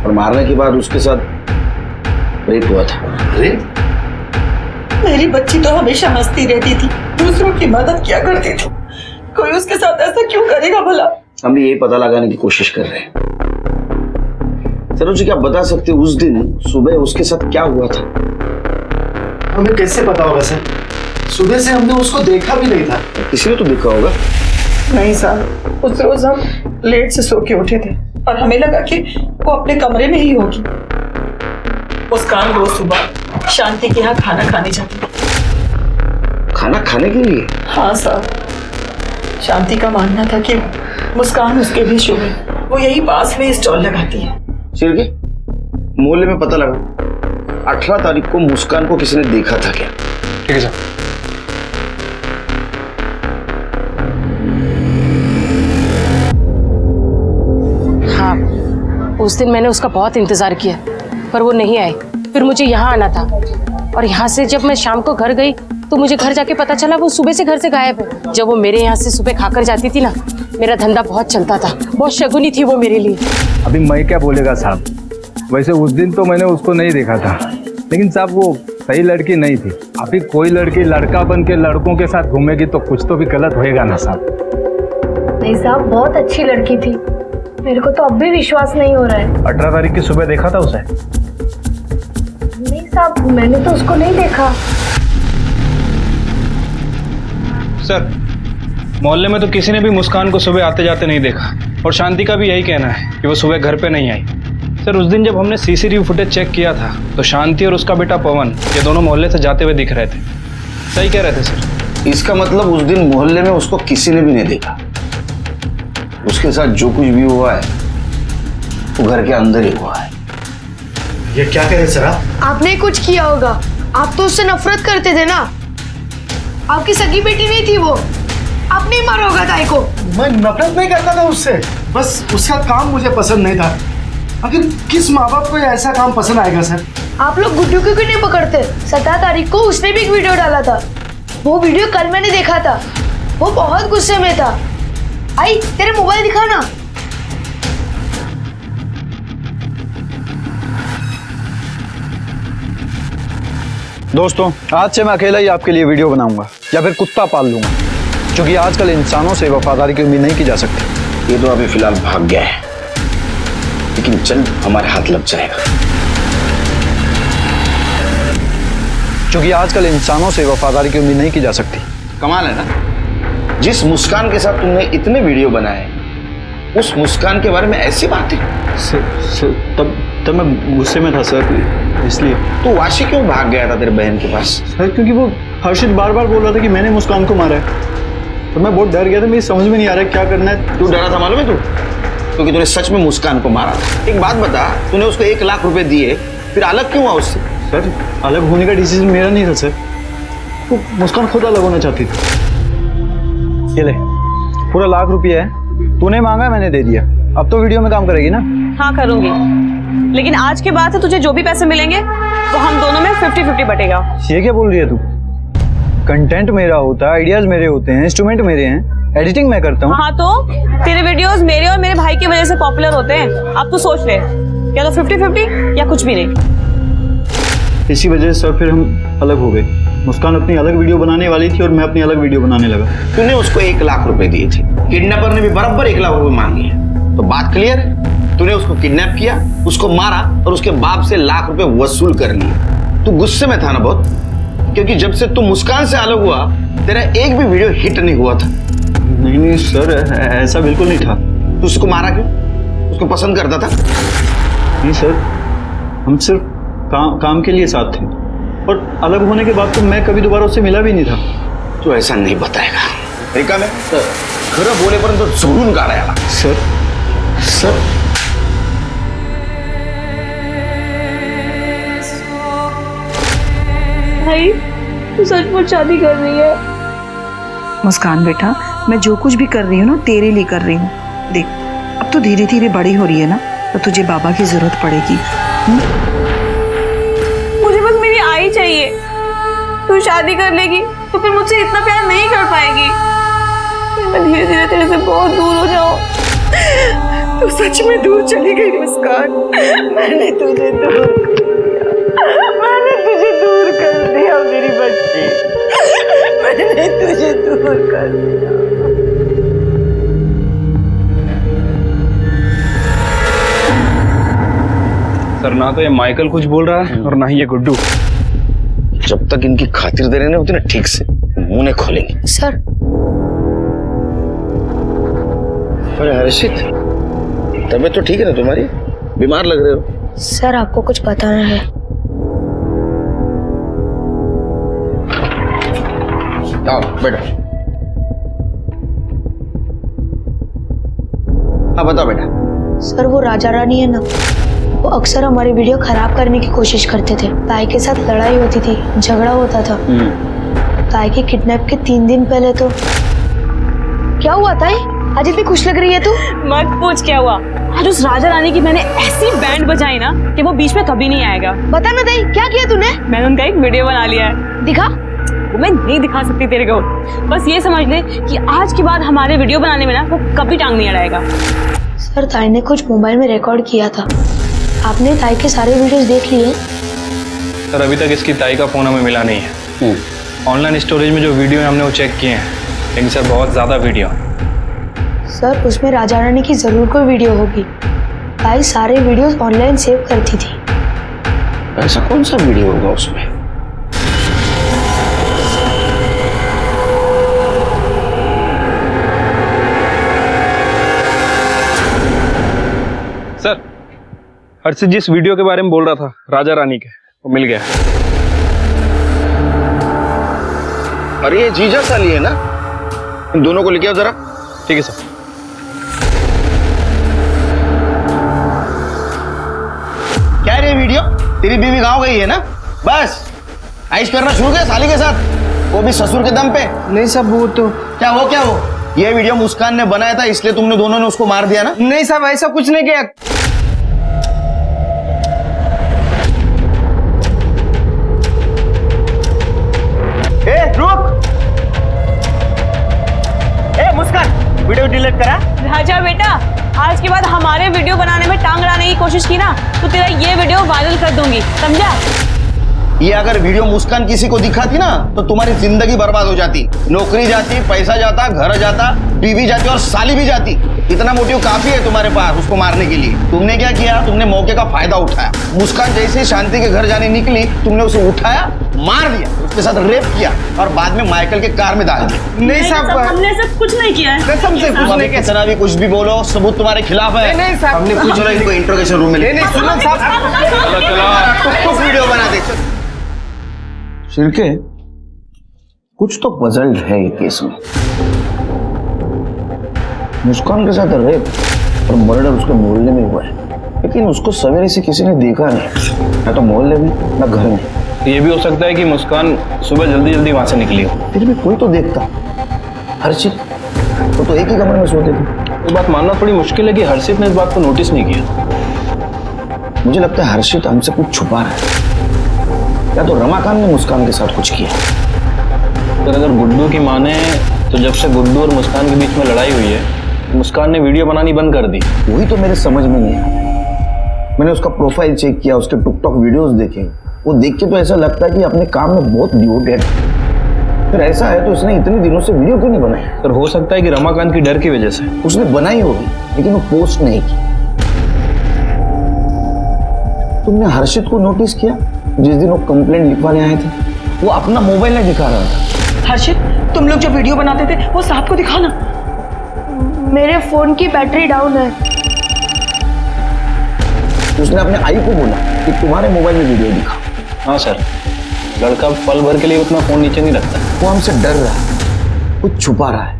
और मारने के बाद उसके साथ रेप हुआ था। रेप? मेरी बच्ची तो हमेशा हंसती रहती थी, दूसरों की मदद किया करती थी, कोई उसके साथ ऐसा क्यों करेगा भला? हम भी यही पता लगाने की कोशिश कर रहे हैं। सरोज जी क्या बता सकते उस दिन सुबह उसके साथ क्या हुआ था? हमें कैसे पता होगा सर, सुबह से हमने उसको देखा भी नहीं था। किसी ने तो देखा होगा। नहीं साहब, उस रोज हम लेट से सो के उठे थे और हमें लगा कि वो अपने कमरे में ही होगी। मुस्कान रोज सुबह शांति के यहाँ खाना खाने जाती थी। खाना खाने के लिए? हाँ साहब, शांति का मानना था कि मुस्कान उसके भी शुभ है, वो यही पास में स्टॉल लगाती है। चिरके मोहल्ले में पता लगा 18 तारीख को मुस्कान को किसी ने देखा था क्या? ठीक है सर। हाँ, उस दिन मैंने उसका बहुत इंतजार किया पर वो नहीं आई। फिर मुझे यहाँ आना था और यहाँ से जब मैं शाम को घर गई तो मुझे घर जाके पता चला वो सुबह से घर से गायब है। जब वो मेरे यहाँ से सुबह खाकर जाती थी ना, मेरा धंधा बहुत चलता था, बहुत शगुनी थी वो मेरे लिए। अभी मैं क्या बोलेगा साहब, वैसे उस दिन तो मैंने उसको नहीं देखा था, लेकिन साहब वो सही लड़की नहीं थी। अभी कोई लड़की लड़का बन के लड़कों के साथ घूमेगी तो कुछ तो भी गलत होएगा ना साहब। नहीं साहब, बहुत अच्छी लड़की थी, मेरे को तो अब भी विश्वास नहीं हो रहा है। 18 तारीख की सुबह देखा था उसे? नहीं साहब, मैंने तो उसको नहीं देखा। सर मोहल्ले में तो किसी ने भी मुस्कान को सुबह आते जाते नहीं देखा और शांति का भी यही कहना है कि वो सुबह घर पे नहीं आई। सर उस दिन जब हमने सीसीटीवी फुटेज चेक किया था तो शांति और उसका बेटा पवन ये दोनों मोहल्ले से जाते हुए दिख रहे थे। सही कह रहे थे सर। इसका मतलब उस दिन मोहल्ले में उसको किसी ने भी नहीं देखा। उसके साथ जो कुछ भी हुआ है वो घर के अंदर ही हुआ है। ये क्या कह रहे सर आप? आपने कुछ किया होगा, आप तो उससे नफरत करते थे ना। आपकी सगी बेटी नहीं थी वो, आपने ही मारा होगा ताई को। मैं नफरत नहीं करता था उससे, बस उसका काम मुझे पसंद नहीं था। आखिर किस माँ बाप को ऐसा काम पसंद आएगा सर? आप लोग गुड्डू क्यों नहीं पकड़ते? 17 तारीख को उसने भी एक वीडियो डाला था, वो वीडियो कल मैंने देखा था, वो बहुत गुस्से में था। आई तेरे मोबाइल दिखा ना। दोस्तों आज से मैं अकेला ही आपके लिए वीडियो बनाऊंगा या फिर कुत्ता पाल लूंगा, क्योंकि आजकल इंसानों से वफादारी की उम्मीद नहीं की जा सकती। ये तो अभी फिलहाल भाग गया है, लेकिन जल्द हमारे हाथ लग जाएगा। क्योंकि आजकल इंसानों से वफादारी की उम्मीद नहीं की जा सकती। कमाल है ना, जिस मुस्कान के साथ तुमने इतने वीडियो बनाए उस मुस्कान के बारे में ऐसी बातें। तब मैं गुस्से में था सर, इसलिए। तो वाशी क्यों भाग गया था तेरे बहन के पास? सर क्योंकि वो हर्षित बार बार बोल रहा था कि मैंने मुस्कान को मारा है, तो मैं बहुत डर गया था। मेरी समझ में नहीं आ रहा क्या करना है। तू डरा था मालूम है? तू क्योंकि तूने सच में मुस्कान को मारा था। एक बात बता, तूने उसको 1 लाख रुपए दिए, फिर अलग क्यों हुआ उससे? सर अलग होने का डिसीजन मेरा नहीं था सर, तो मुस्कान खुद अलग होना चाहती थी। ये ले पूरा 1 लाख रुपया है, तूने मांगा मैंने दे दिया। अब तो वीडियो में काम करेगी ना? हाँ करूंगी, लेकिन आज के बाद से तुझे जो भी पैसे मिलेंगे वो हम दोनों में 50-50 बटेगा। ये क्या बोल रही है तू? कंटेंट मेरा होता है, आइडियाज मेरे होते हैं, इंस्ट्रूमेंट मेरे हैं, एडिटिंग मैं करता हूँ। हाँ तो तेरे वीडियोस मेरे और मेरे भाई की वजह से पॉपुलर होते हैं। अब तू सोच ले, या तो 50-50 या कुछ भी नहीं। इसी वजह से सर फिर हम अलग हो गए। मुस्कान अपनी अलग वीडियो बनाने वाली थी और मैं अपनी अलग वीडियो बनाने लगा। तूने उसको 1 लाख रुपए दिए थे, किडनैपर ने भी बराबर 1 लाख रुपए मांगे हैं, तो बात क्लियर है। तूने उसको किडनैप किया, उसको मारा और उसके बाप से 1 लाख रुपए वसूल कर लिए। तू गुस्से में था ना बहुत, क्योंकि जब से तू मुस्कान से अलग हुआ तेरा एक भी वीडियो हिट नहीं हुआ था। नहीं सर, ऐसा बिल्कुल नहीं था। तू उसको मारा क्यों? उसको पसंद करता था? नहीं सर, हम सिर्फ काम के लिए साथ थे, और अलग होने के बाद तो मैं कभी दोबारा उससे मिला भी नहीं था। तू ऐसा नहीं बताएगा। रिका में खरं बोलेपर्यंत जोडून काढायला। सर भाई तू सचमुच शादी कर रही है? मुस्कान बेटा, मैं जो कुछ भी कर रही हूँ ना तेरे लिए कर रही हूँ। देख अब तो धीरे धीरे बड़ी हो रही है ना, तो तुझे बाबा की जरूरत पड़ेगी। मुझे बस मेरी आई चाहिए। तू शादी कर लेगी तो फिर मुझसे इतना प्यार नहीं कर पाएगी। फिर मैं धीरे धीरे तेरे से बहुत दूर हो जाऊँ। तू सच में दूर चली गई मुस्कान। मैंने तुझे दूर कर दिया मेरी बच्ची। मैंने तुझे दूर कर दिया। सर ना तो ये माइकल कुछ बोल रहा है और ना ही ये गुड्डू। जब तक इनकी खातिरदारी नहीं होती ना ठीक से, मुंह नहीं खोलेंगे। सर अरे हर्षित, तबीयत तो ठीक है ना तुम्हारी? बीमार लग रहे हो। सर आपको कुछ बताना है। आओ बेटा। हाँ बताओ बेटा। सर वो राजा रानी है ना, वो अक्सर हमारी वीडियो खराब करने की कोशिश करते थे। ताई के साथ लड़ाई होती थी, झगड़ा होता था। ताई के किडनैप के 3 दिन पहले तो क्या हुआ ताई? आज इतनी खुश लग रही है तू। मत पूछ क्या हुआ। आज उस राजा रानी की मैंने ऐसी बैंड बजाई ना कि वो बीच में कभी नहीं आएगा। बता ना ताई क्या किया तूने? मैंने उनका एक वीडियो बना लिया है। दिखा? वो मैं नहीं दिखा सकती तेरे को, बस ये समझ ले कि आज के बाद हमारे वीडियो बनाने में ना वो कभी टांग नहीं अड़ाएगा। सर ताई ने कुछ मोबाइल में रिकॉर्ड किया था। आपने ताई के सारे वीडियोस देख लिए? सर अभी तक इसकी ताई का फोन हमें मिला नहीं है। ऑनलाइन स्टोरेज में जो वीडियो है हमने वो चेक किए हैं, लेकिन सर बहुत ज्यादा वीडियो। सर उसमें राजा रानी की जरूर कोई वीडियो होगी। ताई सारे वीडियोस ऑनलाइन सेव करती थी। ऐसा कौन सा वीडियो होगा उसमें? सर हर्षित जिस वीडियो के बारे में बोल रहा था राजा रानी के, वो मिल गया। अरे ये जीजा साली है ना, इन दोनों को लेके आओ जरा। ठीक है सर। क्या रे वीडियो? तेरी बीवी गाँव गई है ना, बस ऐश करना शुरू किया साली के साथ, वो भी ससुर के दम पे। नहीं साहब वो तो क्या वो ये वीडियो मुस्कान ने बनाया था, इसलिए तुमने दोनों ने उसको मार दिया ना? नहीं साहब ऐसा कुछ नहीं किया। ए रुक! ए मुस्कान, वीडियो डिलीट करा। राजा बेटा, आज के बाद हमारे वीडियो बनाने में टांग अड़ाने की कोशिश की ना तो तेरा ये वीडियो वायरल कर दूंगी, समझा? ये अगर वीडियो मुस्कान किसी को दिखाती ना तो तुम्हारी जिंदगी बर्बाद हो जाती। नौकरी जाती, पैसा जाता, घर जाता, बीवी जाती और साली भी जाती। इतना मोटिव काफी है तुम्हारे पास उसको मारने के लिए। तुमने क्या किया? तुमने मौके का फायदा उठाया। मुस्कान जैसे शांति के घर जाने निकली, तुमने उसे उठाया, मार दिया, उसके साथ रेप किया और बाद में माइकल के कार में डाल दिया। नहीं साहब, हमने ऐसा कुछ नहीं किया है। कसम से कुछ नहीं किया। कितना भी कुछ भी बोलो, सबूत तुम्हारे खिलाफ है। नहीं साहब, हमने कुछ नहीं। इनको इंट्रोगेशन रूम में नहीं सुनो साहब, वीडियो बना दे। शिरके, कुछ तो पजल्ड है ये केस में। मुस्कान के साथ रेप और मर्डर उसके मोहल्ले में हुआ है, लेकिन उसको सवेरे से किसी ने देखा नहीं, ना तो मोहल्ले में ना घर में। ये भी हो सकता है कि मुस्कान सुबह जल्दी जल्दी वहां से निकली हो। फिर भी कोई तो देखता। हर्षित वो तो एक ही कमरे में सोते थे। ये बात मानना थोड़ी मुश्किल है कि हर्षित ने इस बात को नोटिस नहीं किया। मुझे लगता है हर्षित हमसे कुछ छुपा रहा है, या तो रमाकांत ने मुस्कान के साथ कुछ किया। तो अगर गुड्डू की माने तो जब से गुड्डू और मुस्कान के बीच में लड़ाई हुई है, मुस्कान ने वीडियो बनानी बंद कर दी। वही तो मेरे समझ में नहीं आया। मैंने उसका प्रोफाइल चेक किया, उसके टिकटॉक वीडियोस देखे, वो देख के तो ऐसा लगता है कि अपने काम में बहुत डिवोटेड है। फिर ऐसा है तो उसने इतने दिनों से वीडियो क्यों नहीं बनाई? सर हो सकता है कि रमाकांत की डर की वजह से। उसने बनाई होगी लेकिन वो पोस्ट नहीं की। तुमने हर्षित को नोटिस किया जिस दिन वो कंप्लेंट लिखवाने आए थे? वो अपना मोबाइल नहीं दिखा रहा था। हर्षित, तुम लोग जो वीडियो बनाते थे वो साहब को दिखाना। मेरे फोन की बैटरी डाउन है। उसने अपने आई को बोला कि तुम्हारे मोबाइल में वीडियो दिखा। हाँ सर, लड़का पल भर के लिए उतना फोन नीचे नहीं रखता। वो हमसे डर रहा है, कुछ छुपा रहा है,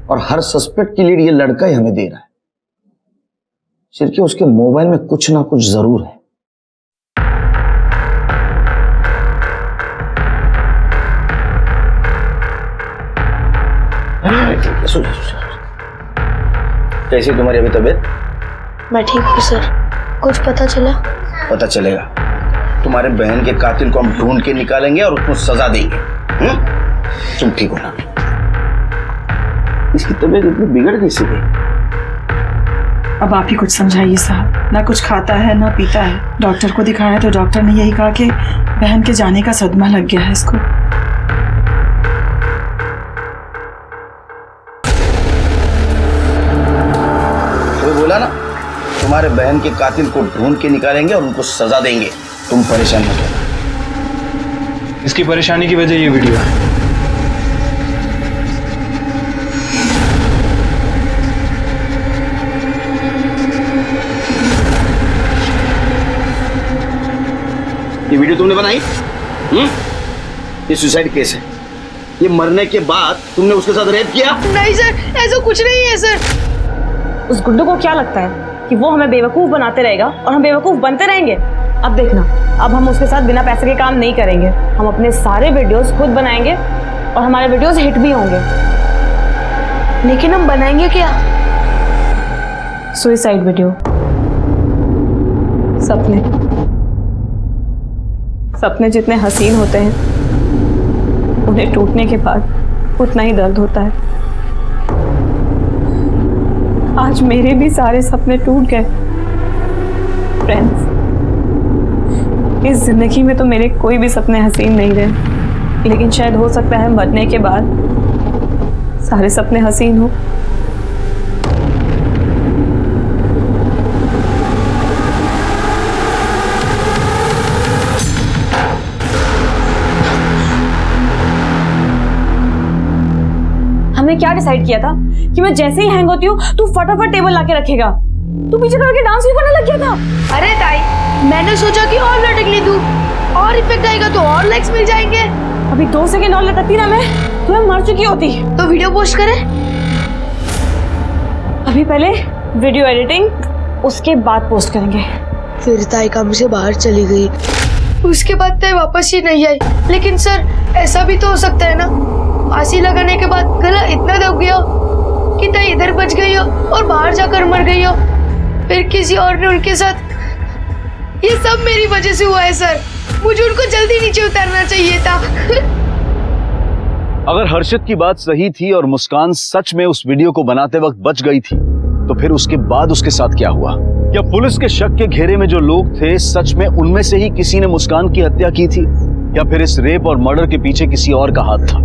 और हर सस्पेक्ट की लीड ये लड़का ही हमें दे रहा है। सिर्फ उसके मोबाइल में कुछ ना कुछ जरूर है। कैसी तुम्हारी अभी तबीयत? मैं ठीक हूँ सर। कुछ पता चला? पता चलेगा। तुम्हारे बहन के कातिल को हम ढूंढ के निकालेंगे और उसको सजा देंगे। तुम ठीक हो ना? इसकी तबीयत इतनी बिगड़ कैसी गई? अब आप ही कुछ समझाइए साहब। ना कुछ खाता है ना पीता है। डॉक्टर को दिखाया तो डॉक्टर ने यही कहा कि बहन के जाने का सदमा लग गया है इसको। वो बोला ना, तुम्हारे बहन के कातिल को ढूंढ के निकालेंगे और उनको सजा देंगे। तुम परेशान मत होना। इसकी परेशानी की वजह ये वीडियो है। ये वीडियो तुमने बनाई? ये सुसाइड केस है। ये मरने के बाद तुमने उसके साथ रेप किया? नहीं सर, ऐसा कुछ नहीं है सर। उस गुड्डू को क्या लगता है कि वो हमें बेवकूफ बनाते रहेगा और हम बेवकूफ बनते रहेंगे? अब देखना, अब हम उसके साथ बिना पैसे के काम नहीं करेंगे। हम अपने सारे वीडियोस खुद बनाएंगे और हमारे वीडियोस हिट भी होंगे। लेकिन हम बनाएंगे क्या? Suicide video. सपने जितने हसीन होते हैं, उन्हें टूटने के बाद उतना ही दर्द होता है। आज मेरे भी सारे सपने टूट गए। फ्रेंड्स, इस जिंदगी में तो मेरे कोई भी सपने हसीन नहीं रहे, लेकिन शायद हो सकता है मरने के बाद सारे सपने हसीन हो। हमने क्या डिसाइड किया था कि मैं जैसे ही हैंग होती हूँ तू फटाफट टेबल लाके रखेगा। तू पीछे करके डांस भी करने लग गया था। अरे ताई, मैंने सोचा कि और लटकने दूं, और इफेक्ट आएगा तो और लाइक्स मिल जाएंगे। अभी 2 सेकंड और लटकती ना मैं तो मैं मर चुकी होती। तो वीडियो पोस्ट करें? अभी पहले वीडियो एडिटिंग, उसके बाद पोस्ट करेंगे। फिर ताई काम से बाहर चली गई, उसके बाद ताई वापस ही नहीं आई। लेकिन सर, ऐसा भी तो हो सकता है ना, फांसी लगाने के बाद गला इतना दब गया कि ताई इधर बच गई हो और बाहर जाकर मर गई हो, फिर किसी और ने उनके साथ। ये सब मेरी वजह से हुआ है सर। मुझे उनको जल्दी नीचे उतारना चाहिए था। अगर हर्षित की बात सही थी और मुस्कान सच में उस वीडियो को बनाते वक्त बच गई थी, तो फिर उसके बाद उसके साथ क्या हुआ? क्या पुलिस के शक के घेरे में जो लोग थे, सच में उनमें से ही किसी ने मुस्कान की हत्या की थी, या फिर इस रेप और मर्डर के पीछे किसी और का हाथ था?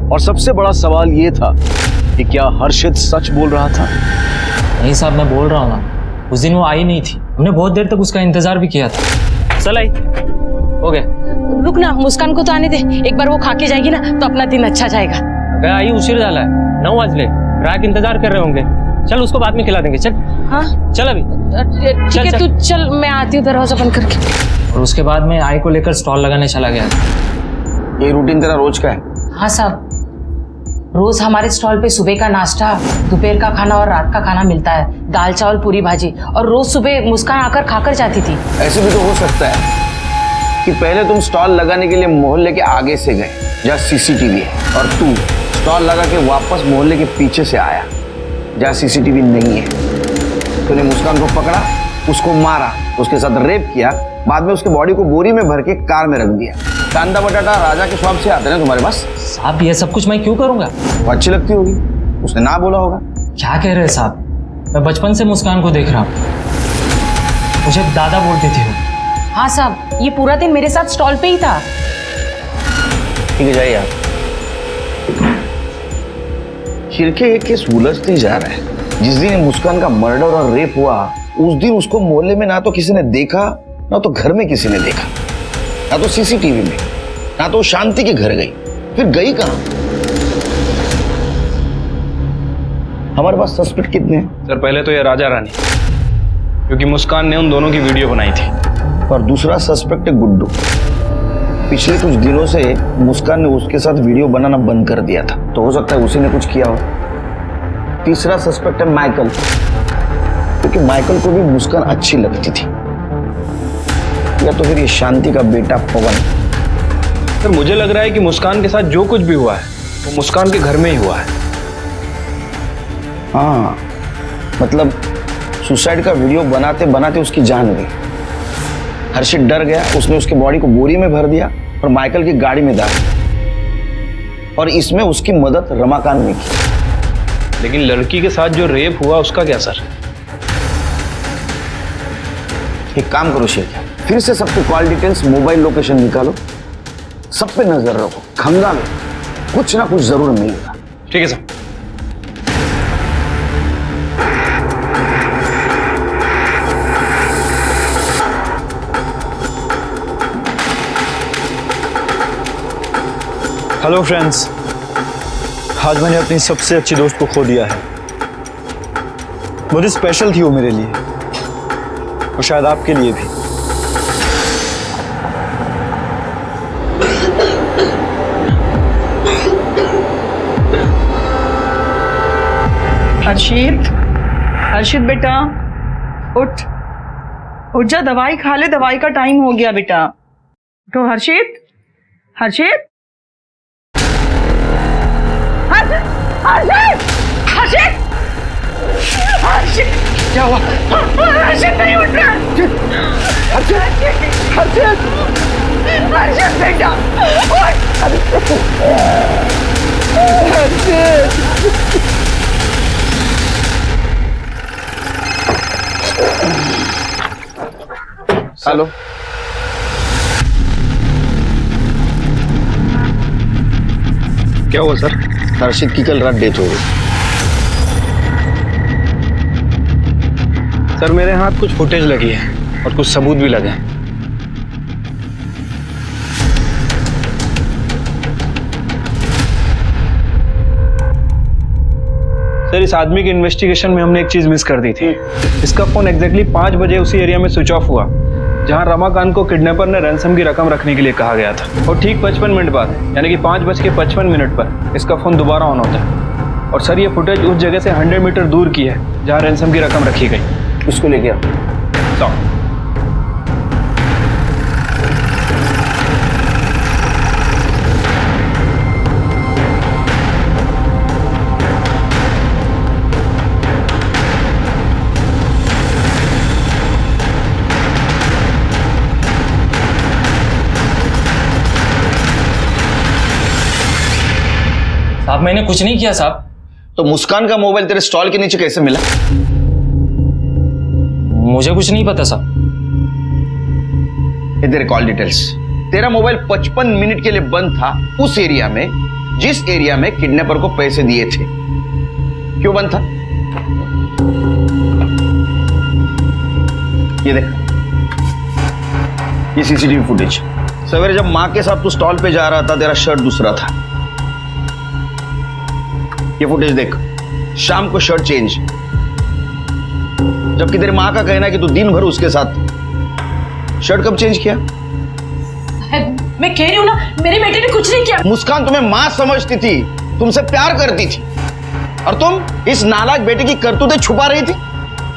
और सबसे बड़ा सवाल यह था कि क्या हर्षित सच बोल रहा था? नहीं साहब, मैं बोल रहा हूँ ना, उस दिन वो आई नहीं थी। हमने बहुत देर तक उसका इंतजार भी किया था। चल आई, हो गया। रुक ना, मुस्कान को तो आने दे। एक बार वो खा के जाएगी ना तो अपना दिन अच्छा जाएगा। गया आई उशीर झाला है, 9 बजले, ग्राहक इंतजार कर रहे होंगे। चल उसको बाद में खिला देंगे। चल। हाँ चल अभी। ठीक है, तू चल, मैं आती हूँ दरवाजा बंद करके। और उसके बाद में आई को लेकर स्टॉल लगाने चला गया। ये रूटीन तेरा रोज का है? हाँ साहब। रोज हमारे स्टॉल पे सुबह का नाश्ता, दोपहर का खाना और रात का खाना मिलता है। दाल चावल पूरी भाजी, और रोज सुबह मुस्कान आकर खाकर जाती थी। ऐसे भी तो हो सकता है कि पहले तुम स्टॉल लगाने के लिए मोहल्ले के आगे से गए जहाँ सीसीटीवी है, और तू स्टॉल लगा के वापस मोहल्ले के पीछे से आया जहाँ सीसीटीवी नहीं है। तूने मुस्कान को पकड़ा, उसको मारा, उसके साथ रेप किया, बाद में उसके बॉडी को बोरी में भर के कार में रख दिया। कांदा बटाटा राजा के शॉप से आते हैं तुम्हारे पास। साहब ये सब कुछ मैं क्यों करूंगा? वो अच्छी लगती होगी, उसने ना बोला होगा। क्या कह रहे हैं साहब? मैं बचपन से मुस्कान को देख रहा हूँ, मुझे दादा बोलती थी वो। हाँ साहब, ये पूरा दिन मेरे साथ स्टॉल पे ही था। ठीक है, जाइए आप। शिरके ये केस उलझते जा रहा है। जिस दिन मुस्कान का मर्डर और रेप हुआ, उस दिन उसको मोहल्ले में ना तो किसी ने देखा, ना तो घर में किसी ने देखा, ना तो सीसीटीवी में, ना तो शांति के घर गई। फिर गई कहां? हमारे पास सस्पेक्ट कितने हैं? सर पहले तो ये राजा रानी, क्योंकि मुस्कान ने उन दोनों की वीडियो बनाई थी। और दूसरा सस्पेक्ट है गुड्डू। पिछले कुछ दिनों से मुस्कान ने उसके साथ वीडियो बनाना बंद कर दिया था, तो हो सकता है उसी ने कुछ किया हो। तीसरा सस्पेक्ट है माइकल, क्योंकि माइकल को भी मुस्कान अच्छी लगती थी। या तो फिर ये शांति का बेटा पवन। सर मुझे लग रहा है कि मुस्कान के साथ जो कुछ भी हुआ है वो मुस्कान के घर में ही हुआ है। हाँ, मतलब सुसाइड का वीडियो बनाते बनाते उसकी जान गई। हर्षित डर गया, उसने उसके बॉडी को बोरी में भर दिया और माइकल की गाड़ी में डाल दिया, और इसमें उसकी मदद रमाकांत ने की। लेकिन लड़की के साथ जो रेप हुआ उसका क्या सर? एक काम करो शेख, फिर से सबके कॉल डिटेल्स, मोबाइल लोकेशन निकालो, सब पे नजर रखो, खंगालो, कुछ ना कुछ जरूर मिलेगा। ठीक है सर। हेलो फ्रेंड्स, आज मैंने अपनी सबसे अच्छी दोस्त को खो दिया है। बहुत स्पेशल थी वो मेरे लिए, और शायद आपके लिए भी। हर्षित, हर्षित बेटा उठ, उठ जा, दवाई खा ले, दवाई का टाइम हो गया बेटा। तो हर्षित, हर्षित, हर्षित, हर्षित, हर्षित, क्या हुआ? हर्षित नहीं उठ रहा। हर्षित, हर्षित, हर्षित बेटा उठ। हर्षित, हेलो, क्या हुआ सर? हर्षित की कल रात डेथ हो गई। सर मेरे हाथ कुछ फुटेज लगी है और कुछ सबूत भी लगे हैं। सर इस आदमी के इन्वेस्टिगेशन में हमने एक चीज मिस कर दी थी। इसका फोन एग्जैक्टली 5 बजे उसी एरिया में स्विच ऑफ हुआ जहां रमाकांत को किडनैपर ने रैंसम की रकम रखने के लिए कहा गया था, और ठीक 55 मिनट बाद, यानी कि 5:55 पर इसका फोन दोबारा ऑन होता है। और सर ये फुटेज उस जगह से 100 मीटर दूर की है जहां रैंसम की रकम रखी गई। इसको लेके आओ। साहब मैंने कुछ नहीं किया साहब। तो मुस्कान का मोबाइल तेरे स्टॉल के नीचे कैसे मिला? मुझे कुछ नहीं पता साहब। ये तेरे कॉल डिटेल्स। तेरा मोबाइल 55 मिनट के लिए बंद था उस एरिया में जिस एरिया में किडनैपर को पैसे दिए थे। क्यों बंद था? ये देख, ये सीसीटीवी फुटेज। सवेरे जब मां के साथ तू स्टॉल पे जा रहा था, तेरा शर्ट दूसरा था। ये फुटेज देख, शाम को शर्ट चेंज, जबकि तेरी मां का कहना है कि तू दिन भर उसके साथ। शर्ट कब चेंज किया? मैं कह रही हूं ना, मेरे बेटे ने कुछ नहीं किया। मुस्कान तुम्हें मां समझती थी, तुमसे प्यार करती थी और तुम इस नालायक बेटे की करतूतें छुपा रही थी।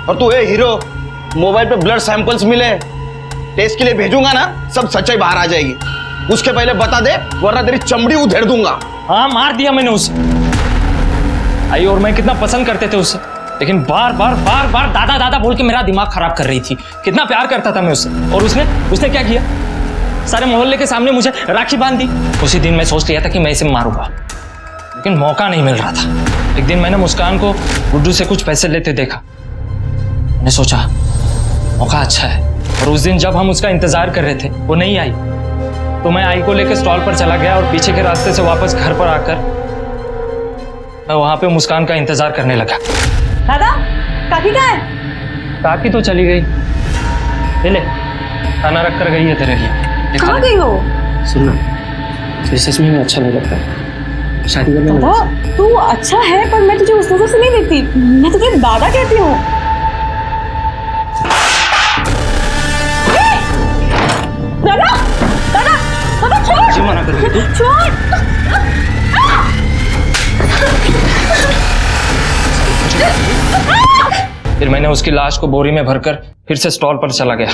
और तू हीरो, मोबाइल पे ब्लड सैंपल्स मिले, टेस्ट के लिए भेजूंगा ना, सब सच्चाई बाहर आ जाएगी। उसके पहले बता दे, वरना तेरी चमड़ी उधेड़ दूंगा। हाँ, मार दिया मैंने उसे। आई और मैं कितना पसंद करते थे उसे, लेकिन बार बार दादा दादा बोल के मेरा दिमाग खराब कर रही थी। कितना प्यार करता था मैं उससे, और उसने क्या किया? सारे मोहल्ले के सामने मुझे राखी बांध दी। उसी दिन मैं सोच लिया था कि मैं इसे मारूंगा, लेकिन मौका नहीं मिल रहा था। एक दिन मैंने मुस्कान को गुड्डू से कुछ पैसे लेते देखा। मैंने सोचा मौका अच्छा है, और उस दिन जब हम उसका इंतजार कर रहे थे वो नहीं आई, तो मैं आई को लेकर स्टॉल पर चला गया और पीछे के रास्ते से वापस घर पर आकर मैं वहां पे मुस्कान का इंतजार करने लगा। दादा, काकी कहाँ है? काकी तो चली गई। ले खाना रख कर गई है तेरे लिए। कहाँ गई हो? सुनना, तुझे सच में अच्छा नहीं लगता शादी करने में? दादा, तू अच्छा है, पर मैं तुझे उस नजर से नहीं देखती। मैं तुझे दादा कहती हूँ। दादा, दादा, दादा छोड़। जी मना कर रही तू? छोड़। फिर मैंने उसकी लाश को बोरी में भरकर फिर से स्टॉल पर चला गया,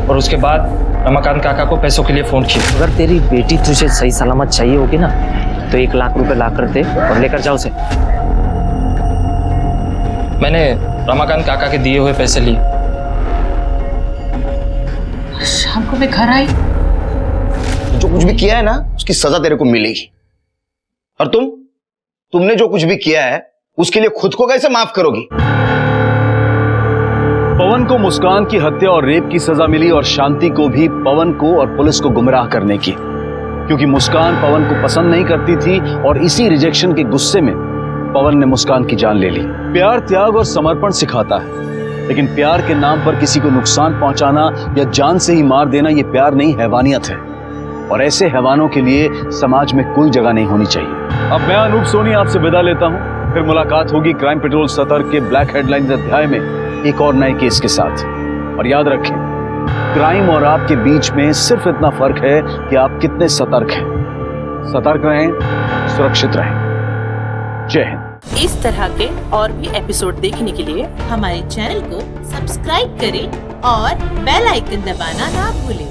और उसके बाद रमाकांत काका को पैसों के लिए फोन किया। अगर तेरी बेटी तुझे सही सलामत चाहिए होगी ना, तो 1 लाख रुपए ला कर दे और लेकर जाओ उसे। मैंने रमाकांत काका के दिए हुए पैसे लिए। शाम को मैं घर आई। जो कुछ भी किया है ना, उसकी सजा तेरे को मिलेगी। और तुमने जो कुछ भी किया है उसके लिए खुद को कैसे माफ करोगी? पवन को मुस्कान की हत्या और रेप की सजा मिली, और शांति को भी पवन को और पुलिस को गुमराह करने की, क्योंकि मुस्कान पवन को पसंद नहीं करती थी, और इसी रिजेक्शन के गुस्से में पवन ने मुस्कान की जान ले ली। प्यार त्याग और समर्पण सिखाता है, लेकिन प्यार के नाम पर किसी को नुकसान पहुंचाना या जान से ही मार देना, ये प्यार नहीं, हैवानियत है। और ऐसे हैवानों के लिए समाज में कोई जगह नहीं होनी चाहिए। अब मैं अनूप सोनी आपसे विदा लेता हूं। फिर मुलाकात होगी क्राइम पेट्रोल सतर्क के ब्लैक हेडलाइंस अध्याय में एक और नए केस के साथ। और याद रखें, क्राइम और आपके बीच में सिर्फ इतना फर्क है कि आप कितने सतर्क हैं। सतर्क रहें, सुरक्षित रहें। जय हिंद। इस तरह के और भी एपिसोड देखने के लिए हमारे चैनल को सब्सक्राइब करें और बेल आइकन दबाना ना भूलें।